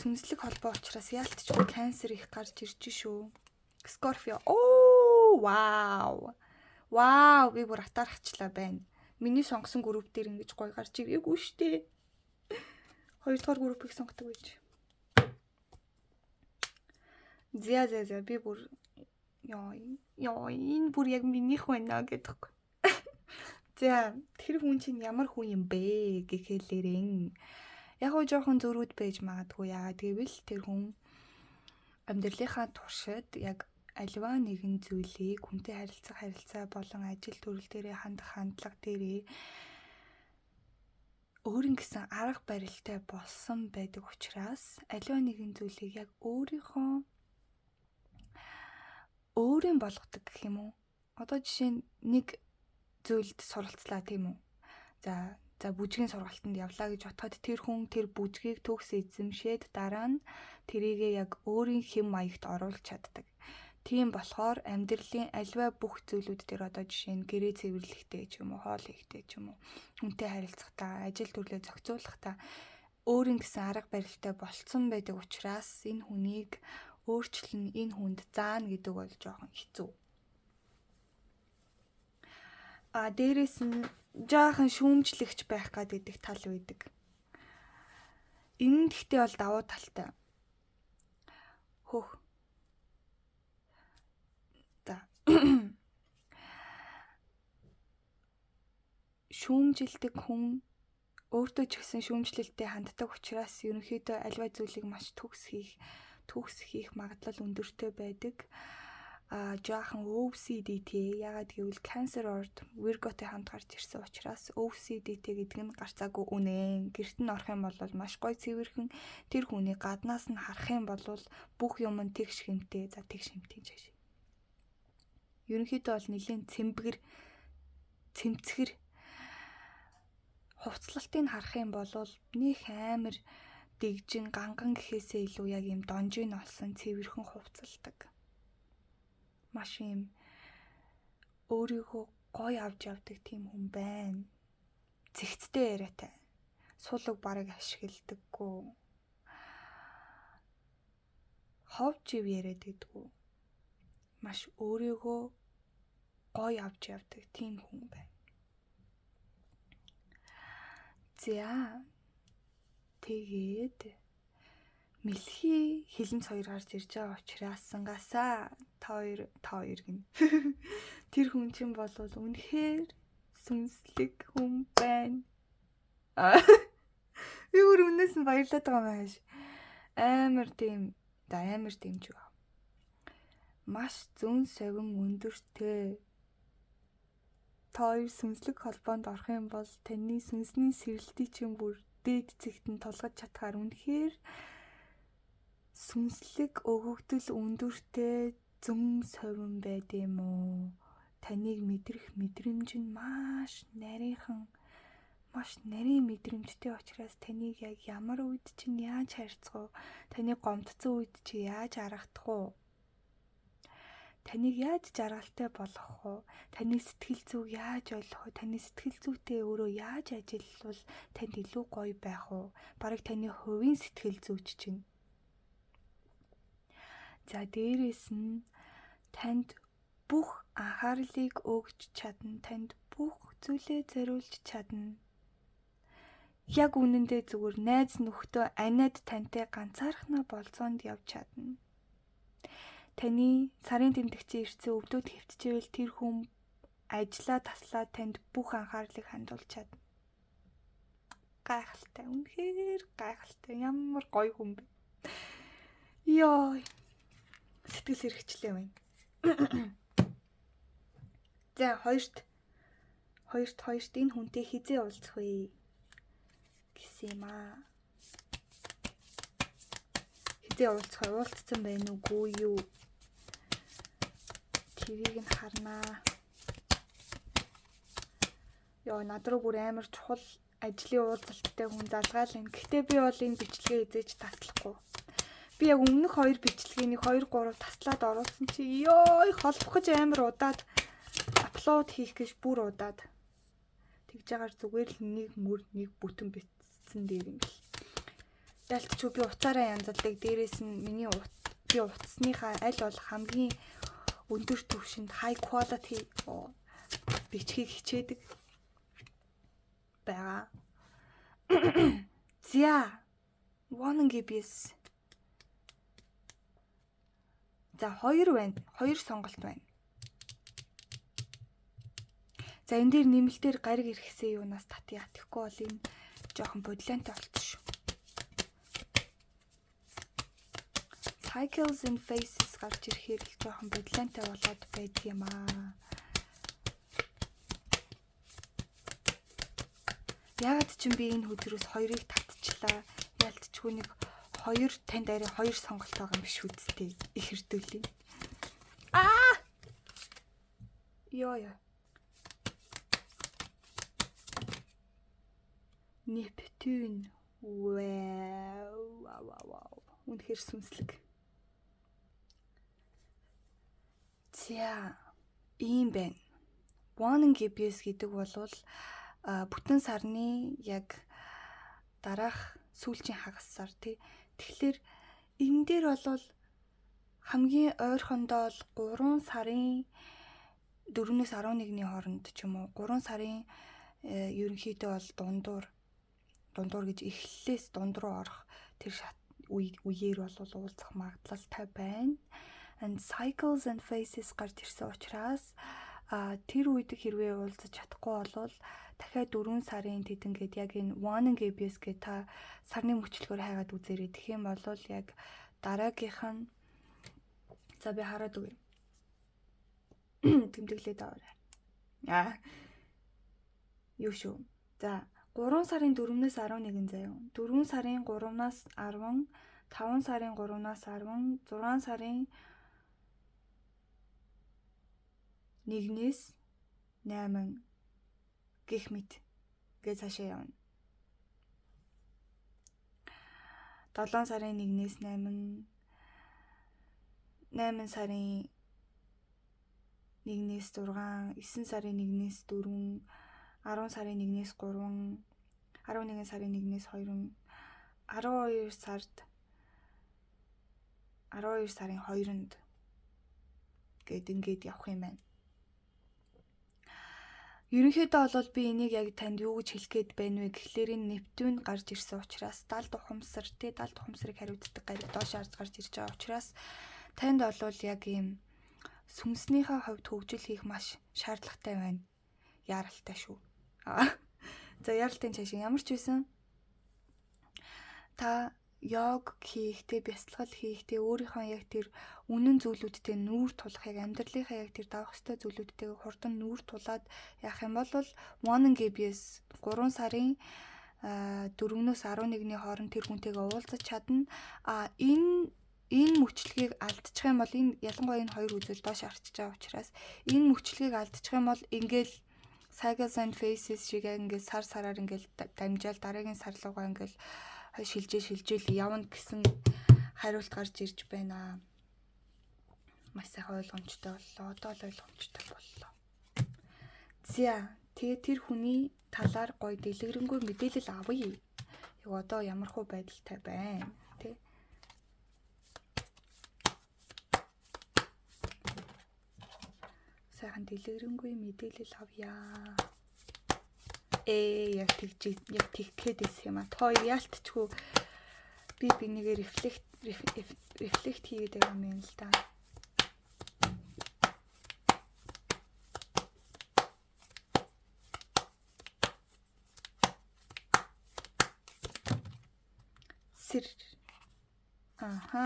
Сүнслэг холбоо учраас яалтчгүй Cancer их гарч ирж шүү. Scorpio. Вау. Би бүр атаархчлаа байна. Миний сонгосон групп дээр ингэж гоё гарч ирээгүй штэ. 2 дугаар группыг сонгодог байж. За би бүр энэ бүр яг минийх байна гэдэг. За тэр хүн чинь ямар хүн юм бэ гэхээлэрэн яг уу жоохон зөрүүд байж магадгүй. Яагаад гэвэл тэр хүн амьдралынхаа туршид яг аливаа нэгэн зүйлийг хүнтэй харилцаа болон ажил төрөл дээрээ хандах хандлага дээрээ өөрийн гэсэн арга барилтай болсон байдаг учраас аливаа нэгэн зүйлийг яг өөрийн болгодог гэх юм уу? Одоо жишээ нь нэг зүйлд суралцлаа тийм үү? За бүжгийн сургалтанд явлаа гэж бодоход тэр хүн тэр бүжгийг төгс эзэмшээд дараа нь тэрийгээ яг өөрийн хэм маягт оруулж чаддаг. Тийм болохоор амьдралын аливаа бүх зүйлүүд дээр одоо жишээ нь гэрээ цэвэрлэхтэй ч юм уу, хоол хийхтэй ч юм уу, хүнтэй харилцахдаа, ажил төрлөө зохицуулахдаа өөрийн гэсэн арга барилтай болцсон байдаг учраас энэ хүнийг өөрчлөн энэ хүнд заана гэдэг бол жоохон хэцүү. Дээрээс нь жоохон шүүмжлэгч байх гэдэг тал байдаг. Энэ гэхдээ бол давуу талтай. шүүмжилдэг хүн өөртөө ч гэсэн шүүмжлэлтэй ханддаг учраас ерөнхийдөө альва зүйлийг маш төгс хийх магадлал өндөртэй байдаг. Жаахан OCD ягаад гэвэл Cancer Orb Virgo-тэй хамт гарч ирсэн учраас OCD гэдэг нь гарцаагүй үнэн. Гэрт нь орох юм бол маш гоё цэвэрхэн тэр хүний гаднаас нь харах юм бол бүх юм нь тэгш хэмтэй. За тэгш хэмтэй жааш. Ерөнхийдөө бол нэлийн цэмцгэр хувцлалтыг харах юм бол нөх амар дэгжин ганган гэхээсээ илүү яг юм донжин олсон цэвэрхэн хувцалдаг. Маш юм өөрийгөө гоё авч явдаг тийм хүн байна. Зэгцтэй яриатай. Суулаг бараг ашигладаггүй. Ховж ив яриад гэдэггүй. Маш өөрийгөө гоё авч явдаг тийм хүн байна. За тэгээд мэлхий хилэнц хоёр гарч ирж байгаа учраас сангасаа та хоёр гин. Тэр хүн чинь бол үнэхээр сүнслэг хүн байна. Би бүр үнээс нь баярлаад байгаа юм ааш. Амар дэмж байгаа. Маш зүүн совин өндөртэй. Та хоёр сүнслэг холбоонд орох юм бол таны сүнсний сэрэлтийг чинь бүр дээд зэгтэн тулгаж чадхаар үнэхээр сүнслэг өгөгдөл өндөртэй зүүн совин байд юм уу? Таныг мэдрэх мэдрэмж нь маш нарийнхан, маш нарийн мэдрэмжтэй учраас таныг яг ямар үед чинь яаж харьцах вэ? Таны гомдсон үед чи яаж харагдах вэ? Таныг яаж жаргалтай болгох вэ? Таны сэтгэл зүйг яаж ойлгох вэ? Таны сэтгэл зүйтэй өөрөө яаж ажиллавал танд илүү гоё байх вэ? Бараг таны хувийн сэтгэл зүйч чинь. За дээрээс нь танд бүх анхаарлыг өгч чадна. Танд бүх зүйлээ зориулж чадна. Яг үнэндээ зүгээр найз нөхдөө аниад тантай ганцаархнаа болцоонд явж чадна. Таны сарын тэмдэгчийн ирцэн өвдөд хэвтчихвэл тэр хүн ажлаа таслаад танд бүх анхаарлыг хандуулж чадна. Гайхалтай, үнэхээр гайхалтай. Ямар гоё хүн бэ. Йой. Сэтгэл сэрэгчлээ байна. За хоёрт энэ хүнтэй хизээ уулзах вэ гэсэн юм аа. Хизээ уулзсан байна уугүй юу? Тэрийг нь харнаа. Йоо, над руу бүр амар чухал ажлын уулзалттай хүн залгаал энэ. Гэхдээ би бол энэ бичлэгээ эзэж таслахгүй. Би яг өмнөх 2 бичлэгээний 2 3 таслаад оруулсан чи ёо холбох гэж амар удаад апплод хийх гэж бүр удаад тэгж ягаар зүгээр л нэг бүтэн битсэн дээр юм бэл. Ялтч би уцаараа янзалдаг. Дээрээс нь миний би утасныхаа аль бол хамгийн өндөр түвшинд high quality бичгийг хичээдэг байгаа. Зя one GPS. За 2 байна. 2 сонголт байна. За энэ дээр нэмэлтээр гариг ирэхсээ юунаас татъя. Тэгэхгүй бол энэ жоохон бодлонтой болчихсон шүү. Cycles and Faces гарч ирэхээр л жоохон бодлонтой болоод байдаг юм аа. Яагаад ч би энэ хөдрөөс 2-ыг татчихлаа. Ялтчгүй нэг 2 танд арай 2 сонголт байгаа юм биш үсттэй. Их хэрдүүлээ. Ёо. Нептун. Вау. Үнэхээр сүнслэг. За, ийм байна. One GPS гэдэг бол бүтэн сарны яг дараах сүүлчийн хагас сар тий. Тэгэхээр энэ дээр бол хамгийн ойрхондоо бол 3 сарын 4-өөс 11-ний хооронд ч юм уу 3 сарын ерөнхийдөө бол дундуур гэж эхлэлээс дунд руу орох тэр үеэр бол уулзах магадлалтай байна. And Cycles and Faces гарч ирсэн учраас Тэр үед хэрвээ уулзаж чадахгүй болвол дахиад 4 сарын тэдэнгээд яг энэ warning ABS гэ та сарны мөчлөгөөр хайгаад үзээрэй. Тэгэх юм бол яг дараагийнх нь за би хараад үгүй. Тэмдэглээд аваарай. Юу шүү. За 3 сарын 4-өөс 11 заяа. 4 сарын 3-наас 10, 5 сарын 3-наас 10, 6 сарын 1-ээс 8 гэх мэт гэж цаашаа явна. 7 сарын 1-ээс 8, 8 сарын 1-ээс 6, 9 сарын 1-ээс 4, 10 сарын 1-ээс 3, 11 сарын 1-ээс 2, 12 сарын 2-нд гээд ингээд явах юм байна. Ерөнхийдөө бол би энийг яг танд юу гэж хэлэх гээд байна вэ гэхлээр энэ Нептун гарч ирсэн учраас 70 ухамсарыг хариуцдаг доош гарч ирж байгаа учраас танд бол яг ийм сүнснийхээ хувьд хөгжил хийх маш шаардлагатай байна. Яралтай шүү. За яралтын цааш ямар ч байсан та йог хийхдээ, бясалгал хийхдээ өөрийнхөө яг тэр үнэн зүйлүүдтэй нүүр тулах, яг амьдралынхаа яг тэр давах ёстой зүйлүүдтэйг хурдан нүүр тулаад яах юм бол warning ABS 3 сарын 4-өөс 11-ний хооронд тэр хүнтэйгээ уулзаж чадна. Энэ мөчлөгийг алдчих юм бол энэ ялангуяа энэ хоёр үзэл доош арчиж байгаа учраас энэ мөчлөгийг алдчих юм бол ингээл Cycles and Phases шиг ингээл сараар ингээл дамжаал дараагийн сар руугаа ингээл шилжээл явна гэсэн хариулт гарч ирж байна. Маш сайхан ойлгомжтой боллоо. Одоо л ойлгомжтой боллоо. За, тэгээ тэр хүний талаар гоё дэлгэрэнгүй мэдээлэл авъя. Яг одоо ямар хөө байдалтай байна, тэ? Сайхан дэлгэрэнгүй мэдээлэл авъя. Яг тэггээд байсан юм а. Тоо яалтчгүй би бинийгээ рефлект хийгээд байгаа юм л да. Сэр. Аха.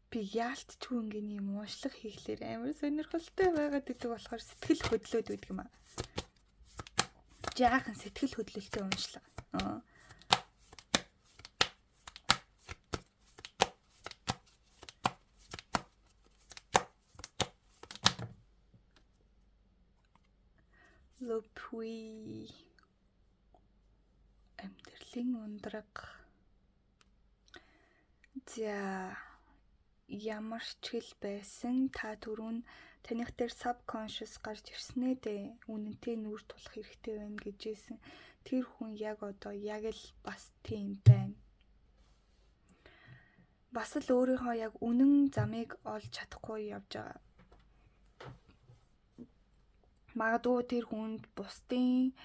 Би яалтчгүй ингээний юм уушлах хийхлээр амар сонирхолтой байгаад идэг болохоор сэтгэл хөдлөөд байдаг юм аа. Жаахан сэтгэл хөдлөлтөй уншлага. Лопви амьдралын ундраг. За ямар ч хэл байсан та түрүүн таних дээр subconscious гарч ирснэ дээ. Үнэнтэй нүүр тулах хэрэгтэй байна гэжсэн. Тэр хүн яг одоо яг л бас тийм байна. Бас л өөрийнхөө яг үнэн замыг олж чадахгүй явж байгаа. Магадгүй тэр хүнд бусдын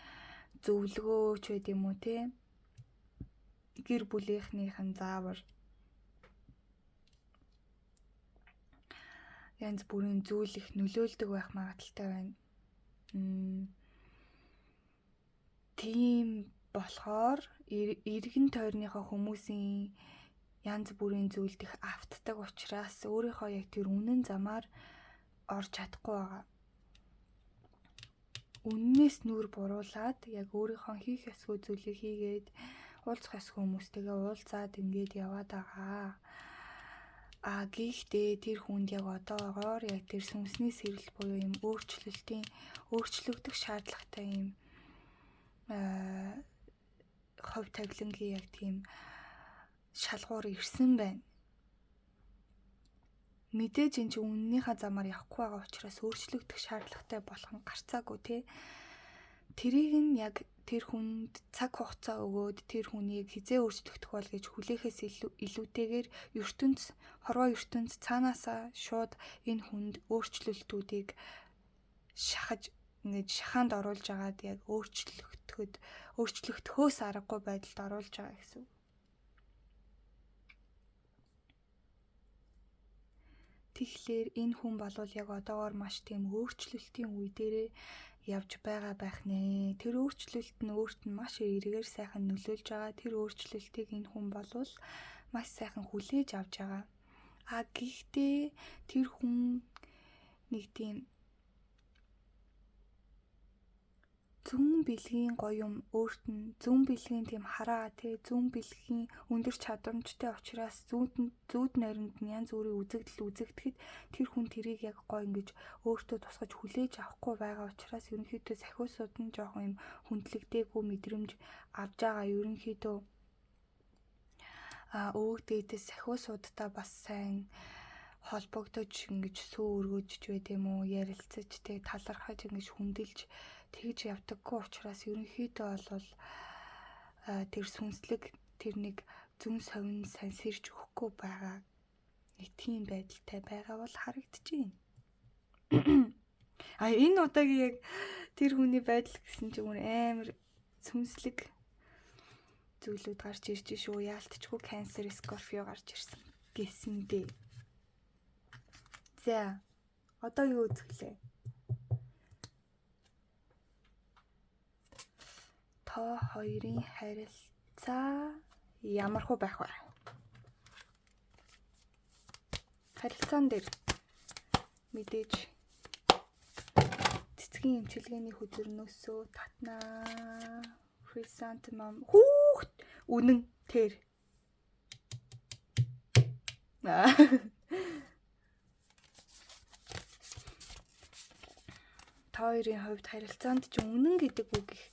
зөвлөгөөч байд юм уу те? Гэр бүлийнхнийхэн заавар янз бүрийн зүйл их нөлөөлдөг байх магадaltaй байна. Тийм болохоор эргэн тойрныхоо хүмүүсийн янз бүрийн зүйлд их автдаг учраас өөрийнхөө яг тэр үнэн замаар орж чадахгүй байгаа. Үннээс нүур буруулаад яг өөрийнхөө хийх ёсгүй зүйлийг хийгээд уулзах ёсгүй хүмүүстэйгээ уулзаад ингээд яваад байгаа. Гэхдээ тэр хүнд яг одоогоор яг тэр сүнсний сэрэл буюу юм өөрчлөгдөх шаардлагатай юм хувь тавилангийн яг тийм шалгуур ирсэн байна. Мэдээж энэ чинь үннийхээ замаар явахгүй байгаа учраас өөрчлөгдөх шаардлагатай болох нь гарцаагүй тий. Тэрийг нь яг тэр хүнд цаг хугацаа өгөөд тэр хүнийг хизээ өөрчлөгдөх бол гэж хүлээхээс илүүтэйгээр хорвоо ертөнц цаанаасаа шууд энэ хүнд өөрчлөлтүүдийг шахаж ингэж шахаанд оруулж агаад яг өөрчлөгдөхөөс аргагүй байдалд оруулж байгаа гэсэн үг. тэгэхээр энэ хүн болвол яг одоогоор маш тийм өөрчлөлтийн үе дээрээ явж байгаа байх нэ. Тэр өөрчлөлт нь өөрт нь маш эргээр сайхан нөлөөлж байгаа. Тэр өөрчлөлтийг энэ хүн болвол маш сайхан хүлээж авч байгаа. Гэхдээ тэр хүн нэг тийм зүүн бэлгийн гоё юм өөрт нь зүүн бэлгийн тийм хараа зүүн бэлгийн өндөр чадамжтай учраас зүүд найранд нь янз бүрийн үзэгдэл үзэгдэхэд тэр хүн тэрийг яг гоё ингэж өөртөө тусгаж хүлээж авахгүй байгаа учраас ерөнхийдөө сахиусууд нь жоохон юм хүндлэгдээгүй мэдрэмж авж байгаа. Ерөнхийдөө өвөгдөөс сахиусуудтай бас сайн холбогдож ингэж сүү өргөжж байт юм уу, ярилцаж талархаж ингэж хүндэлж тэгж явдаггүй учраас ерөнхийдөө бол тэр сүнслэг тэр нэг зүн совин сансирж өгөхгүй байгаа нэг тийм байдалтай байгаа бол харагдчихээн. Энэ удаагийн яг тэр хүний байдал гэсэн чинь амар сүнслэг зүйлүүд гарч ирж шүү. Яалтчгүй Cancer, Scorpio гарч ирсэн гэсэн дээ. За одоо юу үзүүлээ? Та хоёрын харилцаа ямар хөө байх вэ? Харилцаан дээр мэдээж цэцгийн эмчилгээний хөдөлгөөнөөсөө татнаа. Chrysanthemum хүүхд үнэн тэр. Та хоёрын хувьд харилцаанд ч үнэн гэдэг үг их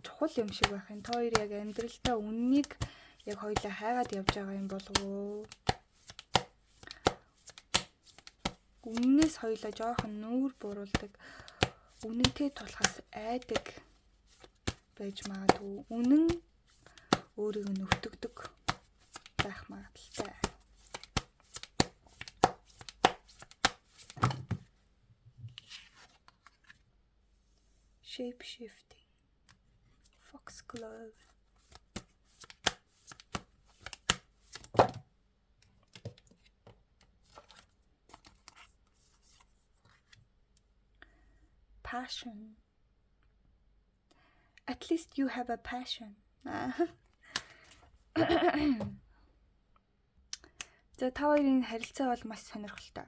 чухал юм шиг байх юм. Та хоёр яг амьдралдаа үннийг яг хоёулаа хайгаад явж байгаа юм болов уу? Үннээс хоёулаа жоохон нүүр буруулдаг, үнэнтэй тулахаас айдаг байж магадгүй. Үнэн өөрийгөө нүвтгдэг байх магадaltaй. Shape shifting. Foxglove. Passion. At least you have a passion. За та хоёрын харилцаа бол маш сонирхолтой.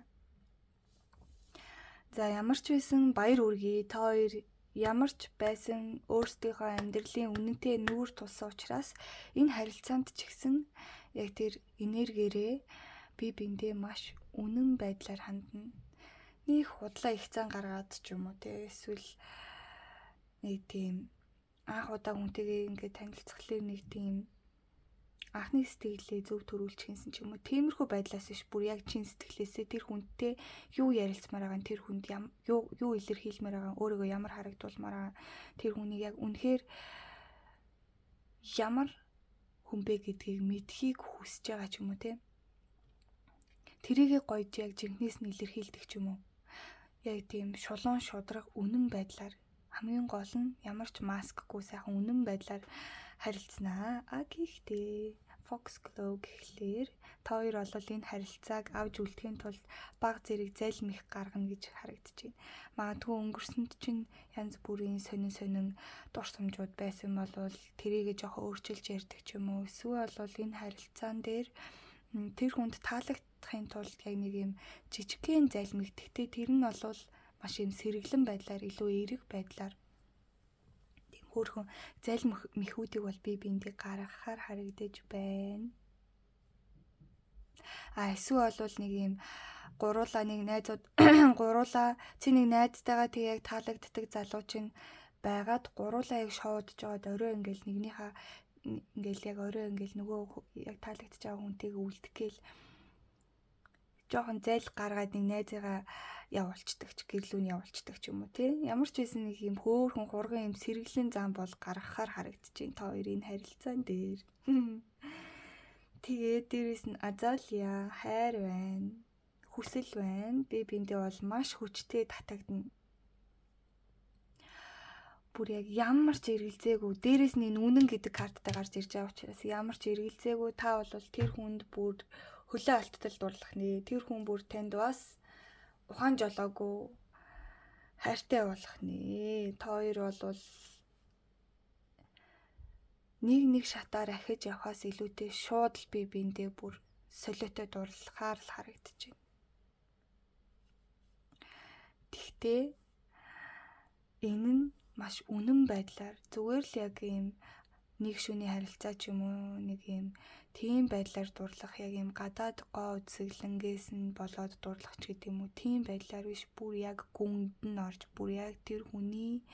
За ямар ч байсан баяр үргээ. Та хоёр ямар ч байсан өөрсдийнхөө амьдралын үнэнтэй нүүр тулсан учраас энэ харилцаанд ч гэсэн яг тэр энергиэрээ бие биендээ маш үнэн байдлаар хандна. Нэг худлаа их зан гаргаад ч юм уу те эсвэл нэг тийм анх удаа хүнтэйгээ ингээд танилцхлаар нэг тийм анхны сэтгэлээ зөв төрүүлчих юмсан ч юм уу. Тиймэрхүү байдлаас биш бүр яг чин сэтгэлээсээ тэр хүнтэй юу ярилцмаар байгаа, тэр хүнд юу илэрхийлмээр байгаа, өөрийгөө ямар харагдуулмаар байгаа, тэр хүнийг яг үнэхээр ямар хүн бэ гэдгийг мэдхийг хүсэж байгаа ч юм уу те. Тэрийгэ гойж яг жинхнээс нь илэрхийлдэг ч юм уу. Яг тийм шулуун шудраг үнэн байдлаар хамгийн гол нь ямар ч маскгүй сайхан үнэн байдлаар харилцнаа. Гэхдээ Foxglove гэхлээр та хоёр бол энэ харилцааг авч үлдэхийн тулд баг зэрэг зайлмих гаргана гэж харагдаж байна. Магадгүй өнгөрсөнд чинь янз бүрийн сонин дурсамжууд байсан болвол тэрийгэ жоохон өөрчилж ярьдаг ч юм уу. Эсвэл бол энэ харилцаан дээр тэр хүнд таалагдахын тулд яг нэг юм жижигхэн зайлмих. Гэхдээ тэр нь бол маш юм сэргэлэн байдлаар илүү эерэг байдлаар хөөрхөн зайлмих мэхүүдийг бол бие биендээ гаргахаар харагдаж байна. Эсвэл бол нэг юм гуруула нэг найзууд гуруула чи нэг найзтайгаа тэг яг таалагддаг залуу чинь байгаад гуруула яг шоудж жоод орой ингээл нэгнийхээ ингээл яг орой ингээл нөгөө яг таалагдж байгаа хүнтэйгээ үлдэхгээл жоохон зайл гаргаад нэг найзыгаа явуулцдаг ч гэрлүүн явуулцдаг ч юм уу тий. Ямар ч байсан нэг юм хөөхөн хурган юм сэргэлэн зам бол гаргахаар харагдаж байна та хоёрын харилцаан дээр. Тэгээд дээрэс нь азалия, хайр байна, хүсэл байна. Би биндээ бол маш хүчтэй татагдана. Бүр яг ямар ч эргэлзээгүй. Дээрэс нь энэ үнэн гэдэг карттай гарч ирж байгаа учраас ямар ч эргэлзээгүй та бол тэр хүнд бүр хөлөө алтдал дурлах нэ. Тэр хүн бүр танд бас ухаан жолоогүй хайртай болох нэ. Та хоёр бол нэг шатаар ахиж явахаас илүүтэй шууд л би биэндээ бүр солиотой дурлахаар л харагдаж байна. Тэгтээ энэ нь маш үнэн байдлаар зүгээр л яг ийм нэг шүний харилцаа ч юм уу нэг ийм тийм байдлаар дурлах яг ийм гадаад гоо үзэсгэлэнгээс нь болоод дурлах ч гэдэг юм уу тийм байдлаар биш бүр яг гүнд нь орж бүр яг тэр хүний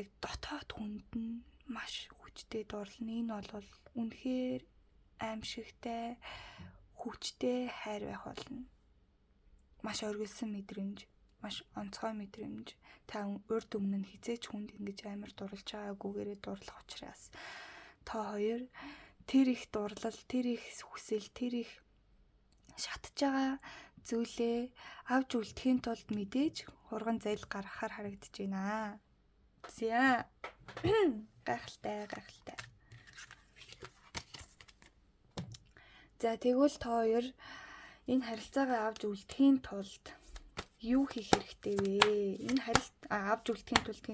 яг дотоод хүнд нь маш хүчтэй дурлна. Энэ бол үнэхээр аимшигтай хүчтэй хайр байх болно. Маш оргилсон мэдрэмж, маш онцгой мэдрэмж. Та урд өмнө нь хизээч хүнд ингэж амар дурлж байгаагүйгээрээ дурлах учраас та хоёр тэр их дурлал, тэр их хүсэл, тэр их шатж байгаа зүйлээ авч үлдэхийн тулд мэдээж хурган зайл гаргахаар харагдаж байна. Зя. Гайхалтай. За тэгвэл та хоёр энэ харилцаагаа авч үлдэхийн тулд юу хийх хэрэгтэй вэ? Энэ авч үлдэхийн тулд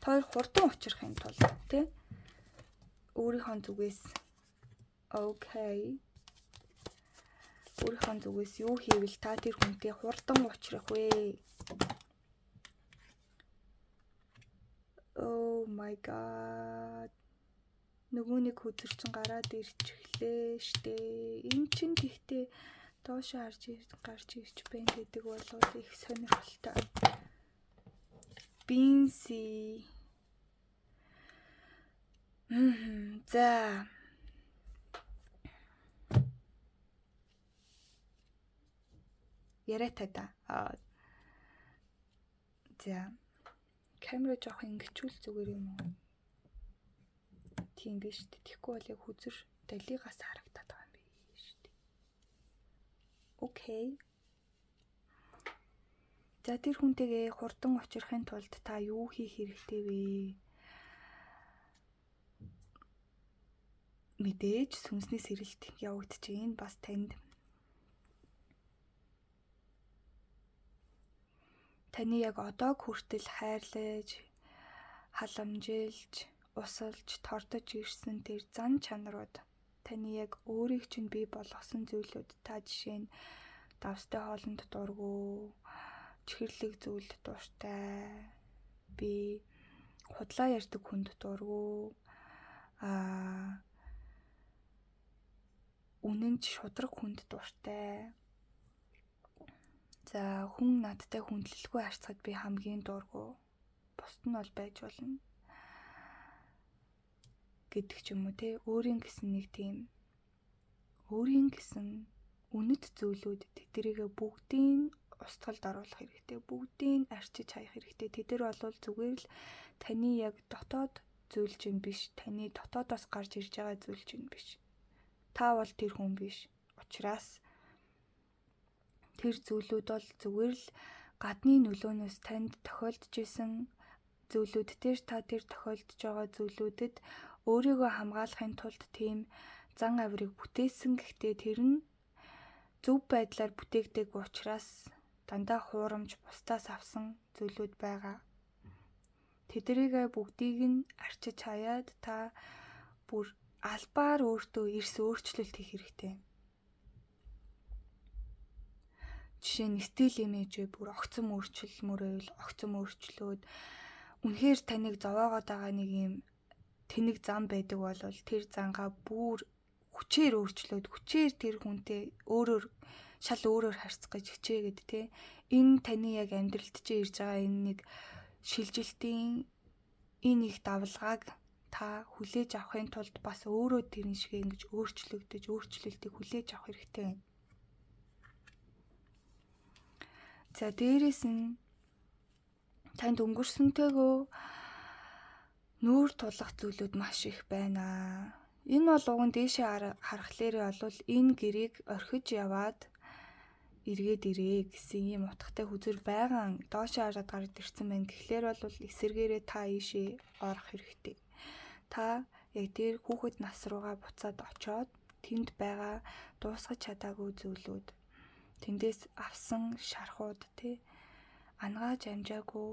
та хоёр хурдан учрахын тулд тий өөрийнхөө зүгээс өөрийнхөө зүгээс юу хийвэл та тэр хүнтэй хурдан уулзах вэ? Oh my god. Нөгөөний хөзөр чин гараад ирчихлээ штэ. Энд чин гэхдээ доош гарч ирж байна гэдэг бол их сонирхолтой. Бинси. За. Яриатай да. За. Камера жоох ингэчүүл зүгээр юм уу? Тийм биш үү? Тэгэхгүй бол яг хүзэр далигаас харагдаад байгаа юм биш үү? Окей. За тэр хүнтэйгээ хурдан учрахын тулд та юу хийх хэрэгтэй вэ? Мэдээж сүнсний сэрэлт явагдаж байна. Бас танд таны яг одоо хүртэл хайрлаж, халамжилж, усалж, тордож ирсэн тэр зан чанарууд таны яг өөрийг чинь бий болгосон зүйлүүд та жишээ нь давстай хоолнд дургу, чихэрлэг зүйлд дуртай, би худлаа ярьдаг хүнд дургу, үнэнч шудраг хүнд дуртай. За хүн надтай хүндлэлгүй харьцахад би хамгийн дургу. Бусд нь бол байж болно. Гэдэг ч юм уу те өөрийн гэсэн нэг тийм өөрийн гэсэн үнэт зүйлүүд тэднийг бүгдийг устгалд оруулах хэрэгтэй. Бүгдийг арчиж хаях хэрэгтэй. Тэдэр бол зүгээр л таны яг дотоод зүйл чинь биш. Таны дотоодоос гарч ирж байгаа зүйл чинь биш. Та бол тэр хүн биш. Учираас тэр зүйлүүд бол зүгээр л гадны нөлөөнөөс танд тохиолдож исэн зүйлүүд дээр та тэр тохиолдож байгаа зүйлүүдэд өөрийгөө хамгаалахын тулд тийм зан авирыг бүтээсэн. Гэхдээ тэр нь зөв байдлаар бүтээгдэг учраас дандаа хуурамч бусдаас авсан зүйлүүд байгаа. Тэднийг бүгдийг нь арчиж хаяад та бүр албаар өөртөө эрс өөрчлөлт хийх хэрэгтэй. Жишээ нь стил имижээ бүр огцом өөрчлөлмөрөөл огцом өөрчлөөд үнэхээр таныг зовоогоод байгаа нэг юм тэнэг зам байдаг бол тэр зангаа бүр хүчээр өөрчлөөд хүчээр тэр хүнтэй шал өөрөөр харьцах гэж хичээгээд те энэ таны яг амьдралд чи ирж байгаа энэ нэг шилжилтийн энэ их давлгааг та хүлээж авахын тулд бас өөрөө тэрэн шиг ингэж өөрчлөгдөж өөрчлөлтийг хүлээж авах хэрэгтэй байна. За дээрэс нь танд өнгөрсөнтэйгөө нүүр тулах зүйлүүд маш их байна. Энэ бол уг нь дээшээ харахлаараа бол энэ гэрийг орхиж яваад эргээд ирээ гэсэн ийм утгатай хүзэр байгаан доошоо хараад гараад ирсэн байна. Тэгэхээр бол эсэргээрээ та ийшээ орох хэрэгтэй. Та яг дээр хүүхэд нас руугаа буцаад очоод тэнд байгаа дуусгаж чадаагүй зүйлүүд тэндээс авсан шархууд тий ангааж амжаагүй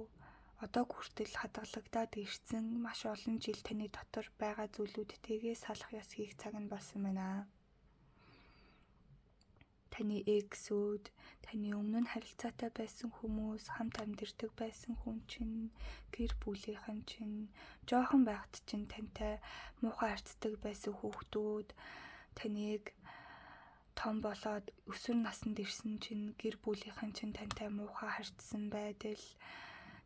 одоо хүртэл хадгалагдаад ирсэн маш олон жил таны дотор байгаа зүйлүүдтэйгээ салах ёс хийх цаг нь болсон байна. Таны эксүүд, таны өмнө нь харилцаатай байсан хүмүүс, хамт амьдардаг байсан хүн чинь, гэр бүлийнхэн чинь, жоохон байхад чинь тантай муухай харцдаг байсан хүүхдүүд, таныг том болоод өсвөр наснд ирсэн чинь гэр бүлийнхэн чинь тантай муухай харцсан байдал,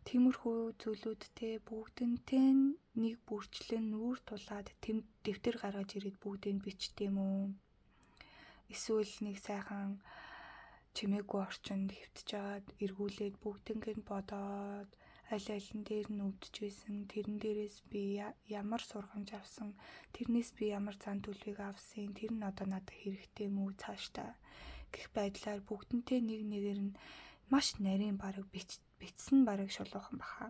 тиймэрхүү зүйлүүдтэй бүгднтэй нэг бүрчлэн нүүр тулаад дэвтэр гаргаж ирээд бүгдийг бичдэм үү? Эсвэл нэг сайхан чимээгүй орчинд хэвтэж жагаад эргүүлээд бүгднийг нь бодоод аль алин дээр нь өвдөж байсан, тэрэн дээрээс би ямар сургамж авсан, тэрнээс би ямар зан төлөвийг авсан, тэр нь одоо надад хэрэгтэй мүү цаашдаа гэх байдлаар бүгднтэй нэг нэгээр нь маш нарийн бараг бичсэн бараг шулуухан баха.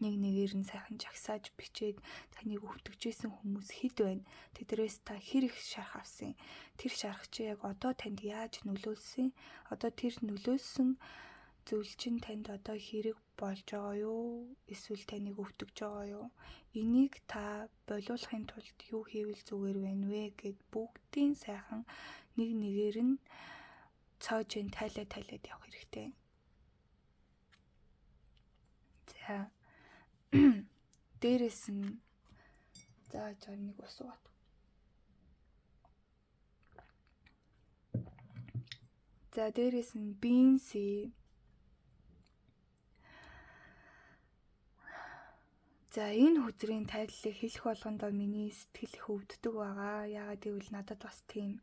Нэг нэгээр нь сайхан жагсааж бичээд таныг өвтгөжсэн хүмүүс хэд байна? Тэдрээс та хэр их шарх авсан? Тэр шарх чи яг одоо танд яаж нөлөөлсөн? Одоо тэр нөлөөлсөн зүйл чинь танд одоо хэрэг болж байгаа юу? Эсвэл таныг өвтгөж байгаа юу? Энийг та болиулахын тулд юу хийвэл зүгээр байна вэ гэд бүгдийн сайхан нэг нэгээр нь цоожин тайлаад явах хэрэгтэй. За дээрээс нь зааж нэг ус уугаад. За дээрээс нь бинси. За энэ хүзрийн тайллыг хэлэх болгондоо миний сэтгэл их өвддөг байгаа. Яагаад гэвэл надад бас тийм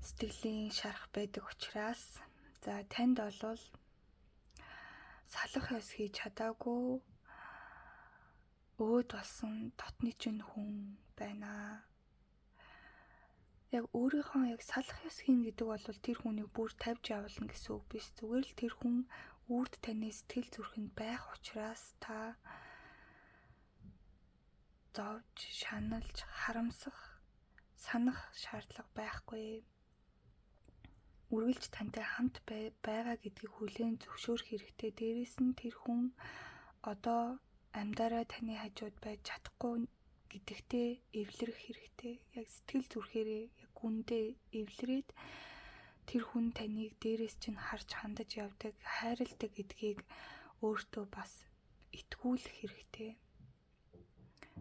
сэтгэлийн шарах байдаг учраас. За танд болвол салах ёс хийж чадаагүй өөд болсон дотны чинь хүн байна. Яг өөрийнхөө яг салах ёс хийн гэдэг бол тэр хүнийг бүр тавьж явуулна гэсэн үг биш. Зүгээр л тэр хүн үрд таны сэтгэл зүрхэнд байх учраас та зовж, шаналж, харамсах, санах шаардлага байхгүй. Үргэлж тантай хамт байгаа гэдгийг хүлээн зөвшөөрөх хэрэгтэй. Дээрээс нь тэр хүн одоо амьдараа таны хажууд байж чадахгүй гэдэгтээ эвлэрэх хэрэгтэй. Яг сэтгэл зүрхээрээ яг гүндээ эвлэрээд тэр хүн таныг дээрээс чинь харж хандаж явдаг, хайрладаг гэдгийг өөртөө бас итгүүлэх хэрэгтэй.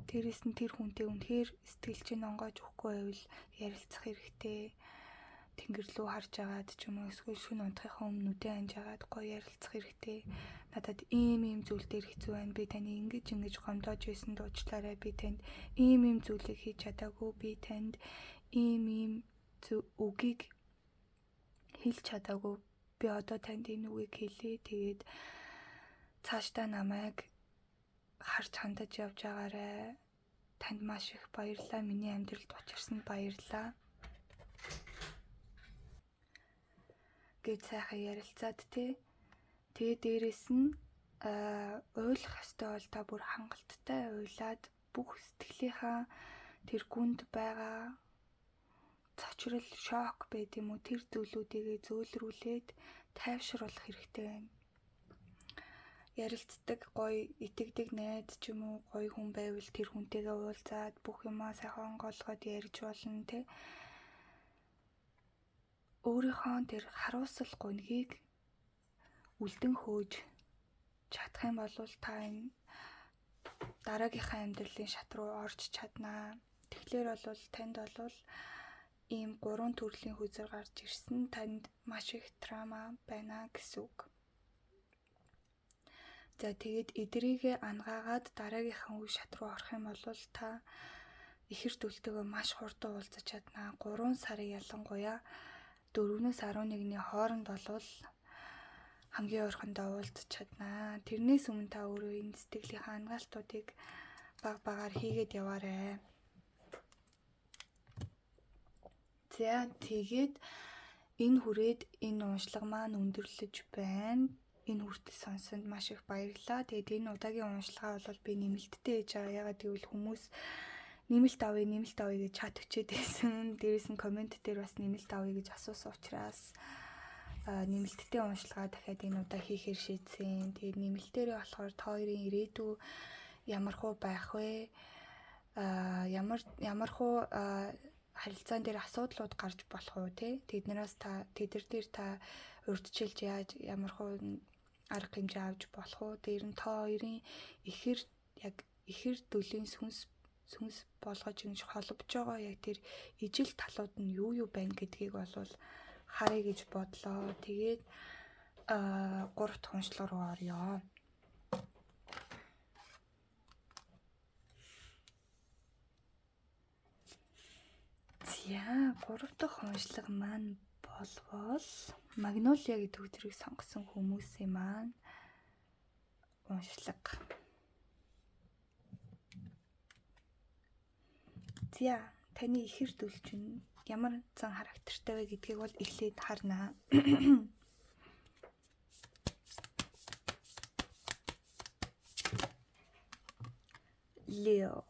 Дээрээс нь тэр хүнтэй үнэхээр сэтгэл чинь онгойж өгөхгүй байвал ярилцах хэрэгтэй. Тэнгэр лүү харж агаад ч юм уу эсвэл шүн унтахынхаа өмнө нүдэн анж агаад гоё ярилцах хэрэгтэй. Надад ийм зүйл дээр хэцүү байна. Би таны ингэж гомдоож байсан дуучлаарай. Би танд ийм зүйлийг хийж чадаагүй. Би танд ийм үгийг хэлж чадаагүй. Би одоо танд энэ үгийг хэлье. Тэгээд цаашдаа намайг харж хандаж явж байгаарай. Танд маш их баярлалаа. Миний амьдралд учирсанд баярлалаа. Гэж сайхан ярилцаад тий. Тэгээ дээрэс нь ойлгох ёстой бол та бүр хангалттай уйлаад бүх сэтгэлийнхаа тэр гүнд байгаа цочрол, шок байд юм уу тэр зүйлүүдийг зөөлрүүлээд тайвшруулах хэрэгтэй байна. Ярилцдаг гоё итгэдэг найз ч юм уу гоё хүн байвал тэр хүнтэйгээ уулзаад бүх юмаа сайхан онгойлгоод ярьж болно тий. Өөрийнхөө тэр харуулсал гунгийг үлдэн хөөж чадах юм бол та энэ дараагийнхаа амьдралын шат руу орж чаднаа. Тэгэхээр бол танд бол ийм 3 төрлийн хүзэр гарч ирсэн. Танд маш их трама байна гэсэн үг. За тэгээд эдрийгээ ангаагаад дараагийнхаа үе шат руу орох юм бол та ихэр төлтөгөө маш хурдан уулзаж чаднаа. 3 сарын ялангуяа 4-өөс 11-ний хооронд болвол хамгийн ойрхондоо уулзах чаднаа. Тэрнээс өмнө та өөрөө энэ сэтгэлийн хангаалтуудыг багаар хийгээд яваарай. За тэгээд энэ хүрээд энэ уншлага маань өндөрлөж байна. Энэ хүртэл сонсонд маш их баярлалаа. Тэгээд энэ удаагийн уншлагаа бол би нэмэлттэй хийж байгаа. Ягаад гэвэл хүмүүс нэмэлт авъя гэж чат өчөөд байсан. Дээрээс нь комент дээр бас нэмэлт авъя гэж асуусан учраас нэмэлттэй уншлагаа дахиад энэ удаа хийхээр шийдсэн. Тэгээд нэмэлтээрээ болохоор та хоёрын ирээдүй ямар хуу байх вэ? Ямар хуу харилцаан дээр асуудлууд гарч болох уу те? Тэднэр дээр та урьдчилж яаж ямар хуу арга хэмжээ авч болох уу? Дээр нь та хоёрын ихэр дөлийн сүнс болгож ингэж холбож байгаа яг тэр ижил талууд нь юу байна гэдгийг бол харъя гэж бодлоо. Тэгээд 3 дахь уншлага руу орё. За 3 дахь уншлага маань болвол Магнолиа гэдэг үгтрийг сонгосон хүмүүсийн маань уншлага. За таны ихэр дүүл чинь ямар зан характертай вэ гэдгийг бол эхлээд харнаа. Leo.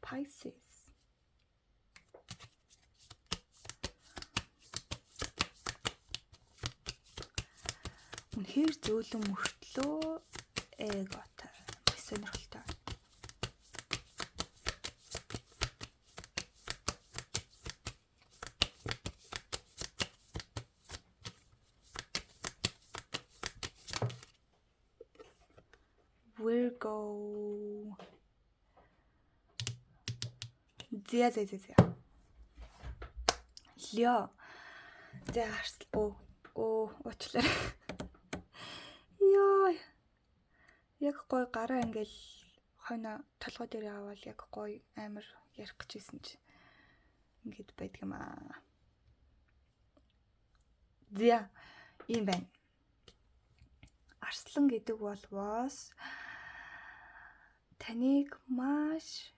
Pisces. Үнэхээр зөөлөн мөртлөө эготой. Сонирхолтой. Virgo. За. Leo. За уучлаарай. Яа. Яг гой гараа ингээл хойно толгой дээр аваад яг гой амар ярих гэжсэн чи ингээд байдаг юм аа. За ийм байна. Арслан гэдэг болвоос таныг маш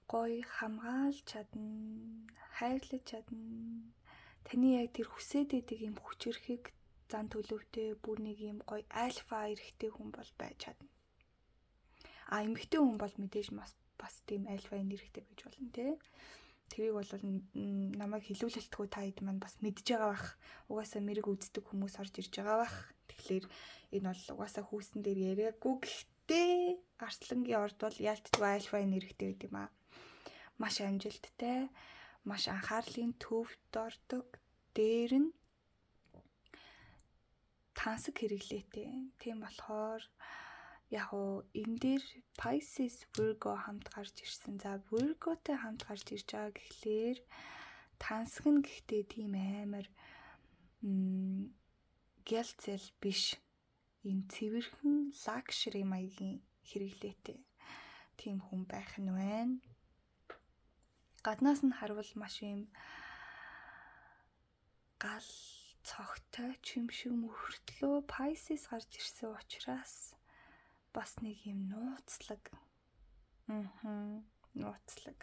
гой хамгаалж чадна, хайрлаж чадна. Таны яг тэр хүсээд байдаг юм хүчрэхийг зан төлөвтэй бүр нэг юм гой альфа эрэгтэй хүн бол байж чадна. Эмэгтэй хүн бол мэдээж бас тийм альфа энергитэй байж болно те. Тэрийг бол намайг хилүүлэлтгүй та хэд маань бас мэдж байгаа бах. Угаасаа мэрэг үздэг хүмүүс орж ирж байгаа бах. Тэгэхээр энэ бол угаасаа хүүсэн дээр яриаггүй. Гэхдээ Арслангийн орд бол яалтчгүй альфа энергитэй байд юм аа. Маш амжилттай, маш анхаарлын төвд ордог. Дээр нь тансаг хэрэглээтэй. Тийм болохоор яг уу энэ дээр Pisces, Virgo хамт гарч ирсэн. За Virgoтэй хамт гарч ирж байгаа гэхлээр тансаг нь гэхдээ тийм амар гялцэл биш. Ийм цэвэрхэн luxury маягийн хэрэглээтэй. Тийм хүн байх нь байна. Гаднаас нь харвал маш юм гал цогтой чимшиг мөртлөө Pisces гарч ирсэн учраас бас нэг юм нууцлаг. Нууцлаг.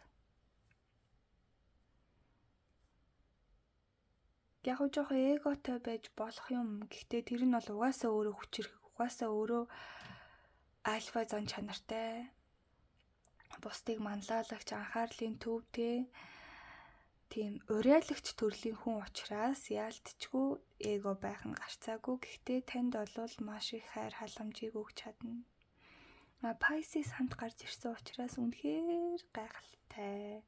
Яг уу жоох эготой байж болох юм. Гэхдээ тэр нь бол угаасаа өөрөө хүчрэх, угаасаа өөрөө альфа зан чанартай. Бусдыг манлайлагч анхаарлын төвтэй. Тийм уриалагч төрлийн хүн учраас яалтчгүй эго байх нь гарцаагүй. Гэхдээ танд бол маш их хайр халамжийг өгч чадна. Pisces хамт гарч ирсэн учраас үнэхээр гайхалтай.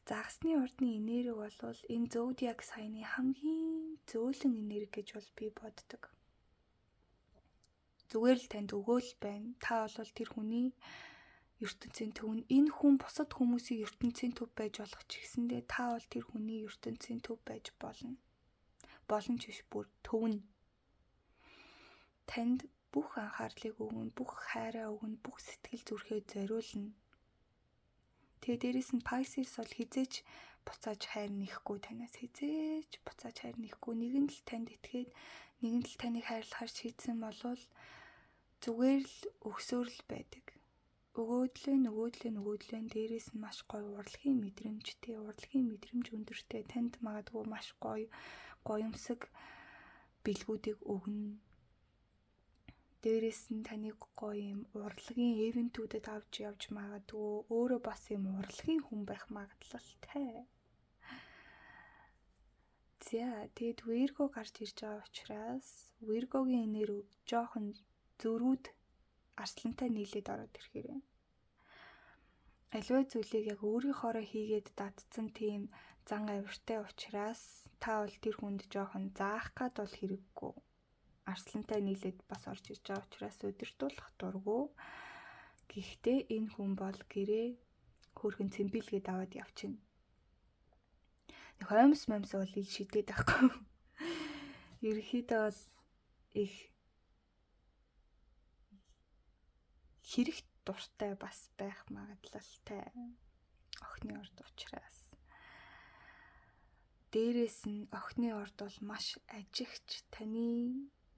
Загсны ордны энерги бол энэ зодиак саяны хамгийн зөөлөн энерги гэж бол би боддог. Зүгээр л танд өгөөл байна. Та бол тэр хүний ертөнцийн төв нь энэ хүн бусад хүмүүсийн ертөнцийн төв байж болох ч гэсэндээ та бол тэр хүний ертөнцийн төв байж болно. Боломж биш бүр төв нь. Танд бүх анхаарлыг өгнө, бүх хайраа өгнө, бүх сэтгэл зүрхээ зориулна. Тэгээ дээрэс нь Pisces бол хизээч буцааж хайр нэхгүй танаас хизээч буцааж хайр нэхгүй нэгэн л танд итгээд нэгэн л таныг хайрлахаар шийдсэн болвол зүгээр л өгсөөр л байдаг. Нөгөөдлөө дээрээс нь маш гоё урлагийн мэдрэмж өндөртэй танд магадгүй маш гоё гоёмсог бэлгүүдийг өгнө. Дээрээс нь таныг гоё юм урлагийн ивентүүдэд авч явж магадгүй өөрөө бас юм урлагийн хүн байх магадлалтай. За тэгэд Virgo гарч ирж байгаа учраас Virgo-гийн энерги жоохон зөрүүд арслантай нийлээд ороод ирэхээр байна. Аливаа зүйлийг яг өөрийнхоороо хийгээд дадсан тийм зан авиртай учраас та бол тэр хүнд жоохон заах гад бол хэрэггүй. Арслантай нийлээд бас орж ирж байгаа учраас удирдуулах дурггүй. Гэхдээ энэ хүн бол гэрээ хөөрхөн цэмбилгээд аваад явчихна. Хоймс бол ил шидэд байхгүй. Ерөнхийдөө бол их хэрэг дуртай бас байх магадлалтай. Охины орд учраас. Дээрээс нь охины орд бол маш ажигч, таны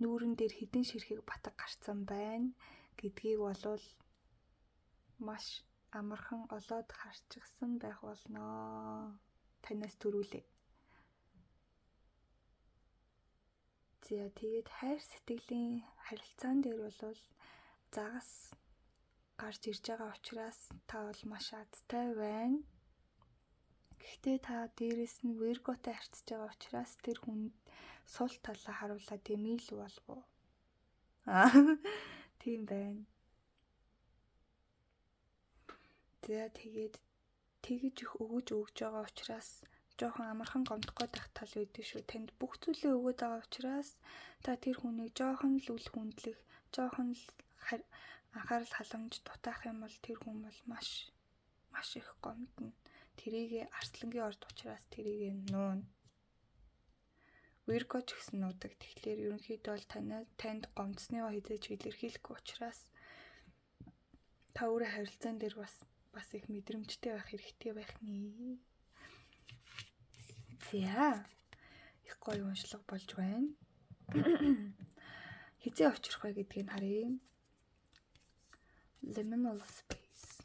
нүүрэн дээр хідэн ширхэг батг гарцсан байна гэдгийг болвол маш амархан олоод харчихсан байх болноо. Танаас төрүүлээ. За тэгээд хайр сэтгэлийн харилцаан дээр бол загас гарч ирж байгаа учраас та бол маш азтай байна. Гэхдээ та дээрээс нь Virgo-тай харьцаж байгаа учраас тэр хүнд сул талаа харуулаад эмэйл болов уу? Тийм байна. За тэгээд тэгж их өгж байгаа учраас жоохон амархан гомдох байх тал үүдээ шүү. Танд бүх зүйлээ өгөөд байгаа учраас та тэр хүнийг жоохон л үл хүндлэх, жоохон л анхаарал халамж дутаах юм бол тэр хүн бол маш их гомдно. Тэрийг арслангийн орд учраас тэрийг нуун. Virgo ч гэсэн нуудаг. Тэгэхээр ерөнхийдөө бол танд гомдсныгоо хідэж илэрхийлэхгүй учраас та өөрөө харилцаан дээр бас их мэдрэмжтэй байх хэрэгтэй байх нэ. За. Их гоё уншлага болж байна. Хизээ очрох вэ гэдгийг харъя. Liminal space.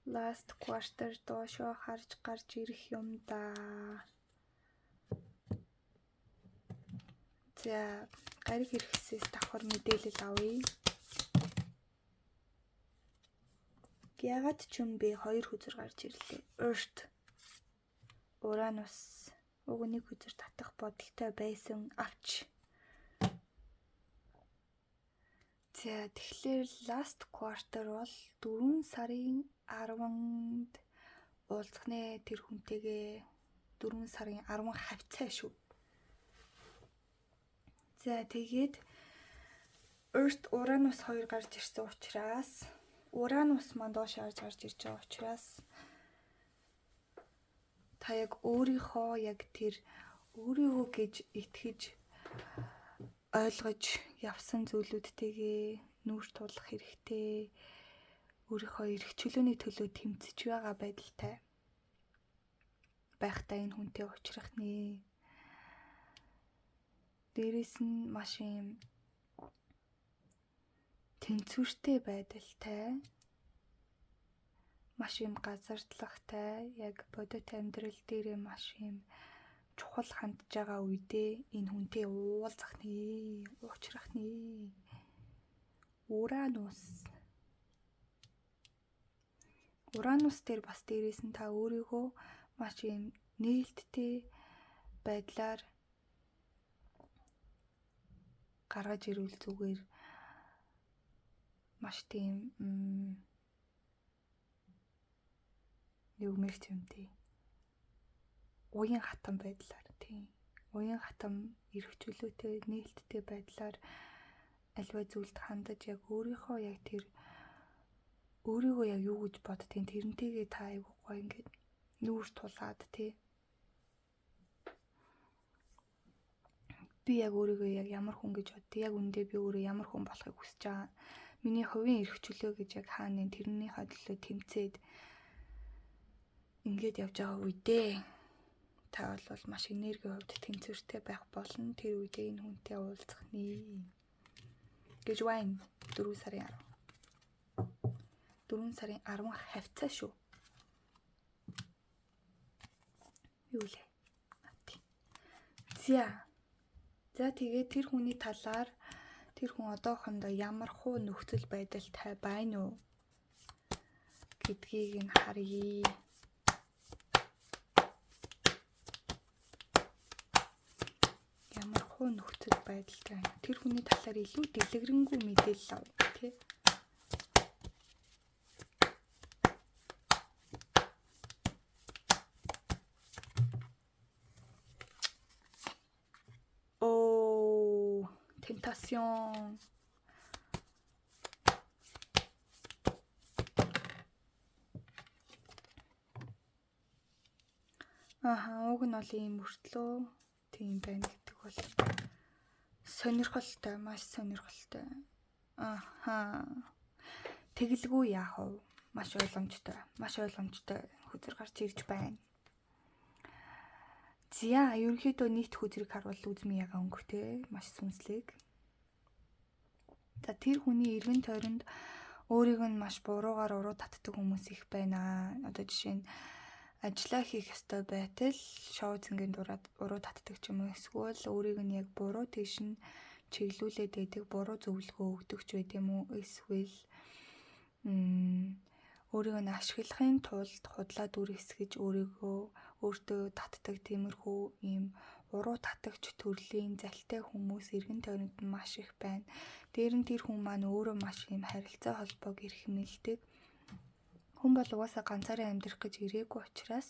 Last quarter доошоо харж гарч ирэх юм да. За, гариг хэрэгсээс давхар мэдээлэл авъя. Ягаад ч юм бэ 2 хүзэр гарч ирлээ. Earth, Uranus, нэг хүзэр татах бодолтой байсан авч. За, тэгэхээр last quarter бол 4 сарын 10-нд уулзах нэ тэр хүнтэйгээ 4 сарын 10 хавцаа шүү. За тэгээд Earth Uranus 2 гарч ирсэн учраас Uranus маань доош харж ирж байгаа учраас та яг өөрийгөө гэж итгэж ойлгож явсан зүйлүүдтэйгээ нүүр тулах хэрэгтэй. Өөрийнхөө эрх чөлөөний төлөө тэмцэж байгаа байдалтай байхдаа энэ хүнтэй уулзрах нэ. Дээрээс нь маш юм тэнцвэртэй байдалтай, маш юм газардлагтай, яг бодит амьдрал дээрээ маш юм чухал хандж байгаа үедээ энэ хүнтэй уулзах нэ, уулзрах нэ. Уранус дээр бас дээрээс нь та өөрийгөө маш юм нээлттэй байдлаар гаргаж ирвэл зүгээр маш тийм юмэрч юм тий. Уян хатан байдлаар тий. Уян хатан эрхчлөөтэй нээлттэй байдлаар альва зүйлд хандаж яг өөрийнхөө яг тэр өөрийгөө яг юу гэж боддгийг тэрнтэйгээ та айгуу гоё ингээд нүүр тулаад тий. би яг өөрийгөө яг ямар хүн гэж боддог. Яг үндэ би өөрөө ямар хүн болохыг хүсэж байгаа. Миний хувийн эрх чөлөө гэж яг хаана тэрнийхээ төлөө тэмцээд ингээд явж байгаа үедээ та бол маш энергийн хувьд тэнцвэртэй байх болно. Тэр үедээ энэ хүнтэй уулзах нэ гэж байна. 4 сарын 10 хавцаа шүү. Юу лээ? За тэгээд тэр хүний талаар тэр хүн одоохондоо ямар хуу нөхцөл байдалтай байна уу гэдгийг нь харъя. Ямар хуу нөхцөл байдалтай байна. Тэр хүний талаар илүү дэлгэрэнгүй мэдээлэл авъя, тий? Tentation. Уг нь бол ийм мөртлөө тийм байна гэдэг бол сонирхолтой, маш сонирхолтой. Тэгэлгүй яах вэ? Маш ойлгомжтой хүзэр гарч ирж байна. За, ерөнхийдөө нийт хүзрийг харуул үзмийн яга өнгөтэй, маш сүнслэг. За, тэр хүний эргэн тойронд өөрийг нь маш буруугаар уруу татдаг хүмүүс их байна. Одоо жишээ нь ажиллаа хийх ёстой байтал шоу зингэнд уруу татдаг ч юм уу, эсвэл өөрийг нь яг буруу тийш нь чиглүүлээд байдаг, буруу зөвлөгөө өгдөг ч байт юм уу, эсвэл өөрийг нь ашиглахын тулд худлаа дүр хэсгэж өөртөө татдаг тиймэрхүү ийм уруу татагч төрлийн залтай хүмүүс эргэн тойронд маш их байна. Дээр нь тэр хүн маань өөрөө маш ийм харилцаа холбоог эрхэмлдэг. Хүн бол угаасаа ганцаараа амьдрах гэж ирээгүй учраас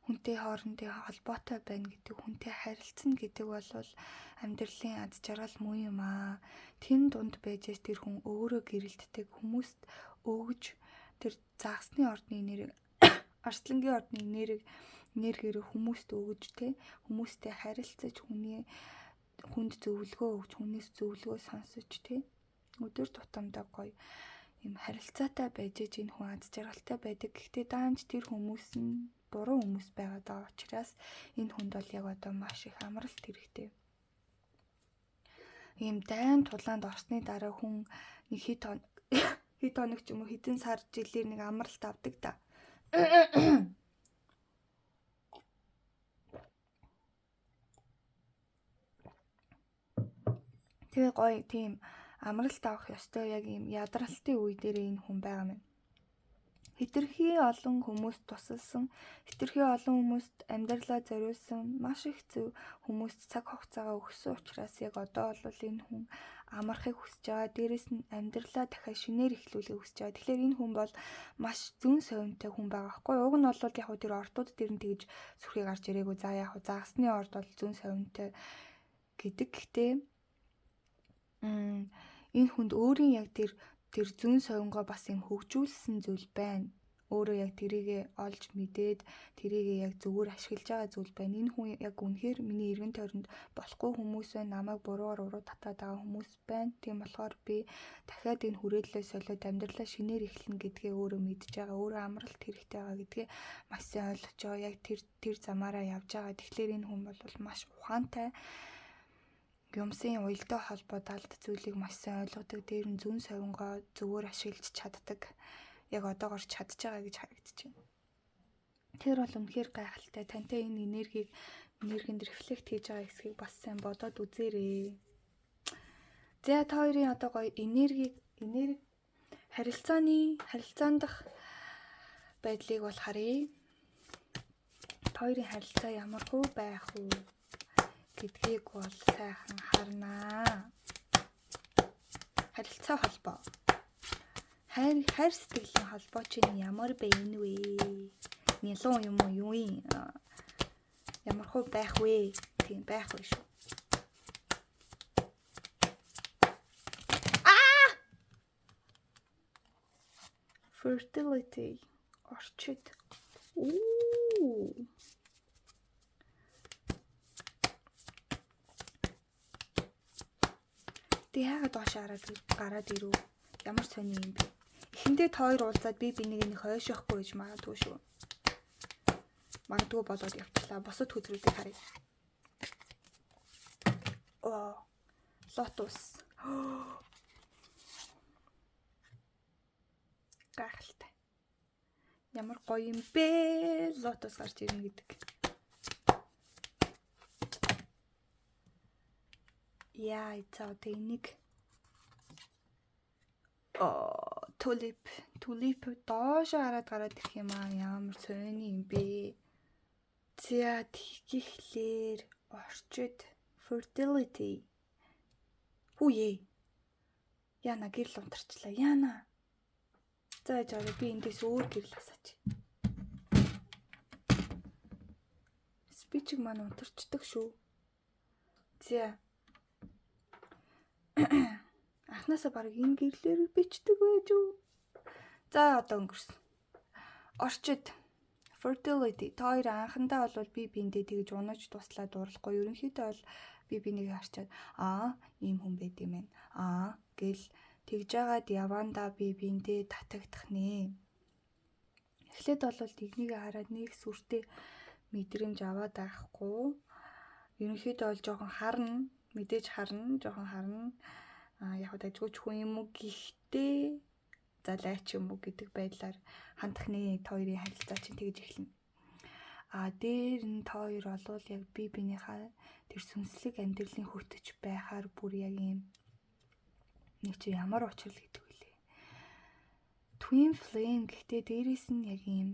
хүнтэй хоорондын холбоотой байна гэдэг, хүнтэй харилцана гэдэг бол амьдралын аз жаргал муу юм аа. Тэн дунд байж тэр хүн өөрөө гэрэлтдэг, хүмүүст өгж тэр загсны ордны нэрийг арслангийн ордны энергээр хүмүүст өгж хүмүүстэй харилцаж хүнд зөвлөгөө өгч хүнээс зөвлөгөө сонсож өдөр тутамдаа гоё юм харилцаатай байж энэ хүн аз жаргалтай байдаг. Гэхдээ даанч тэр хүмүүс нь буруу хүмүүс байгаад байгаа учраас энэ хүнд бол яг одоо маш их амралт хэрэгтэй. Ийм дайн тулаанд орсны дараа хүн нэг хэд хоног ч юм уу хэдэн сар жилээр нэг амралт авдаг та. Тэгээ гоё тийм амралт авах ёстой яг ийм ядралтын үе дээр энэ хүн байгаа юм. Хэтэрхий олон хүмүүст тусалсан, хэтэрхий олон хүмүүст амьдралаа зориулсан, маш их зөв хүмүүст цаг хугацаагаа өгсөн учраас яг одоо бол энэ хүн амархыг хүсэж байгаа. Дээрэс нь амьдралаа дахиад шинээр эхлүүлэхийг хүсэж байгаа. Тэгэхээр энэ хүн бол маш зүүн совинтой хүн байгаа байхгүй. Уг нь бол яг тэр ордууд дээр нь тэгж сүрхий гарч ирээгүй. За яг загсны орд бол зүүн совинтой гэдэг. Гэхдээ энэ хүнд өөрийн яг тэр зүүн совингоо бас юм хөгжүүлсэн зүйл байна. Өөрөө яг тэрийгэ олж мэдээд тэрийгэ яг зөвөр ашиглаж байгаа зүйл байна. Энэ хүн яг үнэхээр миний эргэн тойронд болохгүй хүмүүс байна. Намайг буруугаар уруу татаад байгаа хүмүүс байна. Тийм болохоор би дахиад энэ хүрээлэлээ солиод амьдралаа шинээр эхлэнэ гэдгээ өөрөө мэдж байгаа. Өөрөө амралт хэрэгтэй байгаа гэдгээ маш сайн ойлгож байгаа. Яг тэр замаараа явж байгаа. Тэгэхээр энэ хүн бол маш ухаантай. Юмсын уялдаа холбоод алд зүйлийг маш сайн ойлгодог. Дээр нь зүүн совингоо зөвөр ашиглаж чаддаг. Яг одоогоор чадж байгаа гэж харагдаж байна. Тэр бол үнэхээр гайхалтай. Тантай энэ энергинд рефлект хийж байгаа хэсгийг бас сайн бодоод үзээрэй. За та хоёрын одоо гоё энерги харилцаандах байдлыг бол харъя. Та хоёрын харилцаа ямар хөө байх вэ гэдгийг бол сайхан харнаа. Харилцаа холбоо. Хайр сэтгэлийн холбоо чинь ямар байна вэ? Нялуу юм уу юу юм? Ямар хөө байх вэ? Тийм байх вэ шүү. Fertility. Орчид. Тэ яагаад доош гараад ирв? Ямар сони юм бэ? Эхэндээ та хоёр уулзаад би бинийг нэг хойшоохгүй гэж магадгүй шүү. Магадгүй болоод явчлаа. Бусад хүзрүүдийг харъя. Лотус. Гайхалтай. Ямар гоё юм бэ? Лотус гарч ирнэ гэдэг. Яа, цаа тэнийг. Tulip доош гараад ирэх юм аа. Ямар сони юм бэ? За тэгэхээр орчид fertility. Хүүе. Яна гэрэл унтарчлаа. Яна. За жаа би эндээс өөр гэрэл асаач. Спичиг маань унтарчдаг шүү. За. Анхнаасаа баг энэ гэрлээр бичдэг байж юу? За одоо өнгөрсөн. Орчид fertility. Та хоёр анхандаа бол би биэндээ тэгж унаж туслаад дурлахгүй. Ерөнхийдөө бол би бинийг харчаад ийм хүн байд юм байна. Гэл тэгж жагаад явандаа би биэндээ татагдах нэ. Эхлээд бол тэгнийг хараад нэг сүртэй мэдрэмж аваад байхгүй. Ерөнхийдөө бол жоохон харна, мэдээж харна, жоохон харна. Яг дажгүйч хүн юм уу гэхдээ залайч юм уу гэдэг байдлаар хандах нэ хоёрын харилцаа чинь тэгж эхэлнэ. Дээр нь та хоёр олвол яг би бинийхээ тэр сүнслэг амьдралын хөтөч байхаар бүр яг юм нэг чи ямар учрал гэдэг үлээ. Twin flame гэхдээ дээрээс нь яг юм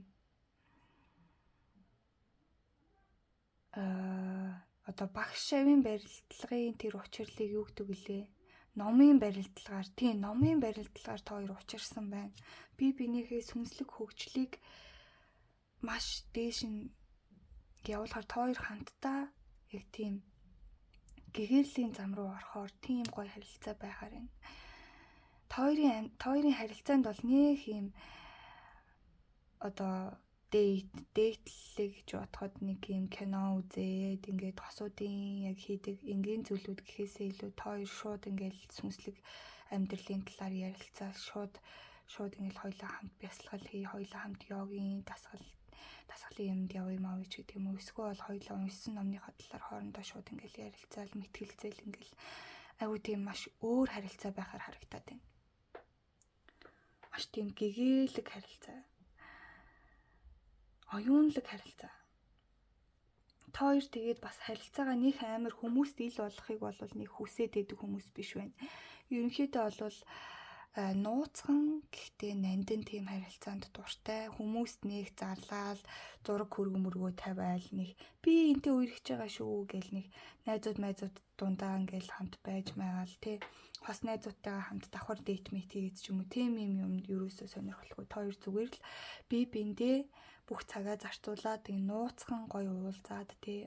одоо багш шавийн барилдлагын тэр учрлыг юу гэдэг үлээ? Номын барилдлагаар та хоёр учирсан байна. Би бинийхээ сүнслэг хөгжлийг маш дээш нь явуулахаар та хоёр хамтдаа яг тийм гэгэрлийн зам руу орохоор тийм гоё харилцаа байхаар байна. Та хоёрын харилцаанд бол нэг юм одоо дээтлэг гэж бодоход нэг юм кино үзээд ингээд хосуудын яг хийдэг энгийн зүйлүүд гэхээсээ илүү та хоёр шууд ингээд сүнслэг амьдралын талаар ярилцаа шууд ингээд хоёулаа хамт бясалгал хий, хоёулаа хамт йогийн дасгалын юмд явъя маа гэж гэдэг юм уу. Эсвэл хоёулаа уншсан номныхоо талаар хоорондоо шууд ингээд ярилцаал, мэтгэлцээл ингээд аюу тийм маш өөр харилцаа байхаар харагдаад байна. Маш тийм гэгээлэг харилцаа. Оюунлаг харилцаа. Та хоёр тэгээд бас харилцаагаа нэг амар хүмүүст ил болгохыг бол нэг хүсээд байдаг хүмүүс биш байна. Ерөнхийдөө бол нууцхан гэхдээ нандин тийм харилцаанд дуртай хүмүүст нэг зарлал зураг хөргөмөргөө тавиал нэг би энтэй үерхэж байгаа шүү гэл нэг найзууд дундаа ингээл хамт байж маягаал тий хос найзуудтайгаа хамт давхар дэйт мэт хийгээд ч юм уу тийм юм ерөөсөө сонирхолгүй та хоёр зүгээр л би биндээ бүх цагаа зарцуулаад тийм нууцхан гоё уулзаад тий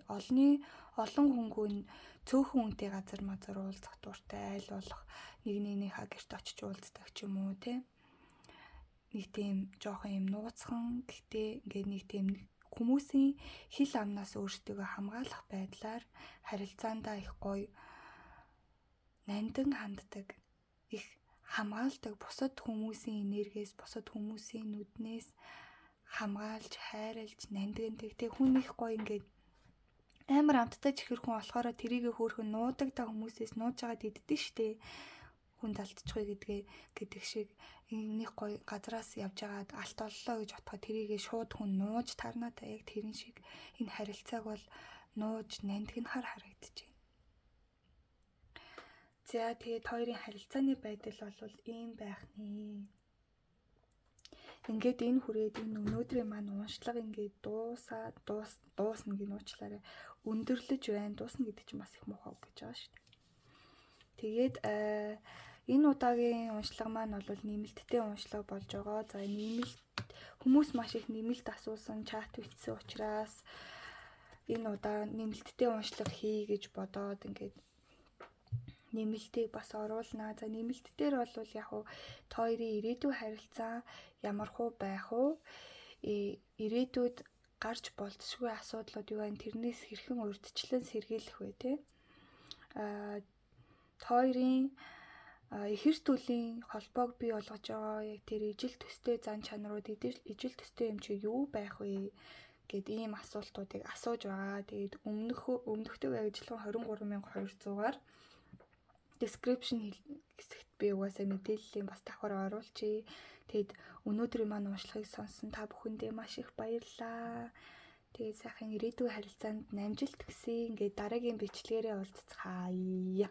олон хөнгөн цөөхөн үнэтэй газар мазар уулзах дуртай айл болох нэгнийхээ гэрт очиж уулздаг ч юм уу тий нэг тийм жоохон юм нууцхан гэхдээ ингээд нэг тийм хүмүүсийн хил амнаас өөрсдөө хамгаалах байдлаар харилцаандаа их гоё нандин ханддаг их хамгаалдаг бусад хүмүүсийн энергиэс бусад хүмүүсийн нүднээс хамгаалж хайрлж нандиндаг тэг хүн их гоё ингээд амар амттай чихэр хүн болохоор тэрийг хөөхөн нуудаг та хүмүүсээс нууж агаад иддэн штэ хүн алдчихгүй гэдэг шиг нэг гоё газраас явж агаад алт оллоо гэж бодоход тэрийг шууд хүн нууж тарнаа та яг тэрэн шиг энэ харилцааг бол нууж нандинахаар харагдаж байна. За тэгээд хоёрын харилцааны байдал бол ийм байх нэ. Ингээд энэ хүрээд энэ өнөөдрийн маань уншлага ингээд дуусна гэж нуучлаарай. Өндөрлөж байна. Дуусна гэдэг чинь бас их муухай үг гэж байгаа шүү дээ. Тэгээд энэ удаагийн уншлага маань бол нэмэлттэй уншлага болж байгаа. За нэмэлт хүмүүс маш их нэмэлт асуусан, чат бичсэн учраас энэ удаа нэмэлттэй уншлага хий гэж бодоод ингээд нэмэлтийг бас оруулнаа. За нэмэлт дээр бол яг хуу хоёрын ирээдүйн харилцаа ямар хуу байх уу? Ирээдүйд гарч болцсогүй асуудлууд юу вэ? Тэрнээс хэрхэн урьдчилан сэргийлэх вэ те? Хоёрын Ихэр túлийн холбоог бий болгож байгаа яг тэр ижил төстэй зан чанарууд ижил төстэй юм чи юу байх вэ гэд ийм асуултуудыг асууж байгаа. Тэгээд өмнөхдөг ажиллагаа 23200-аар description хэсэгт би угаасаа мэдээллийн бас давхар оруулчихъя. Тэгэд өнөөдрийн маань уншлагыг сонссон та бүхэндээ маш их баярлалаа. Тэгээд сайхан ирээдүйн харилцаанд амжилт хүсье. Ингээд дараагийн бичлэгээрээ уулзцгаая.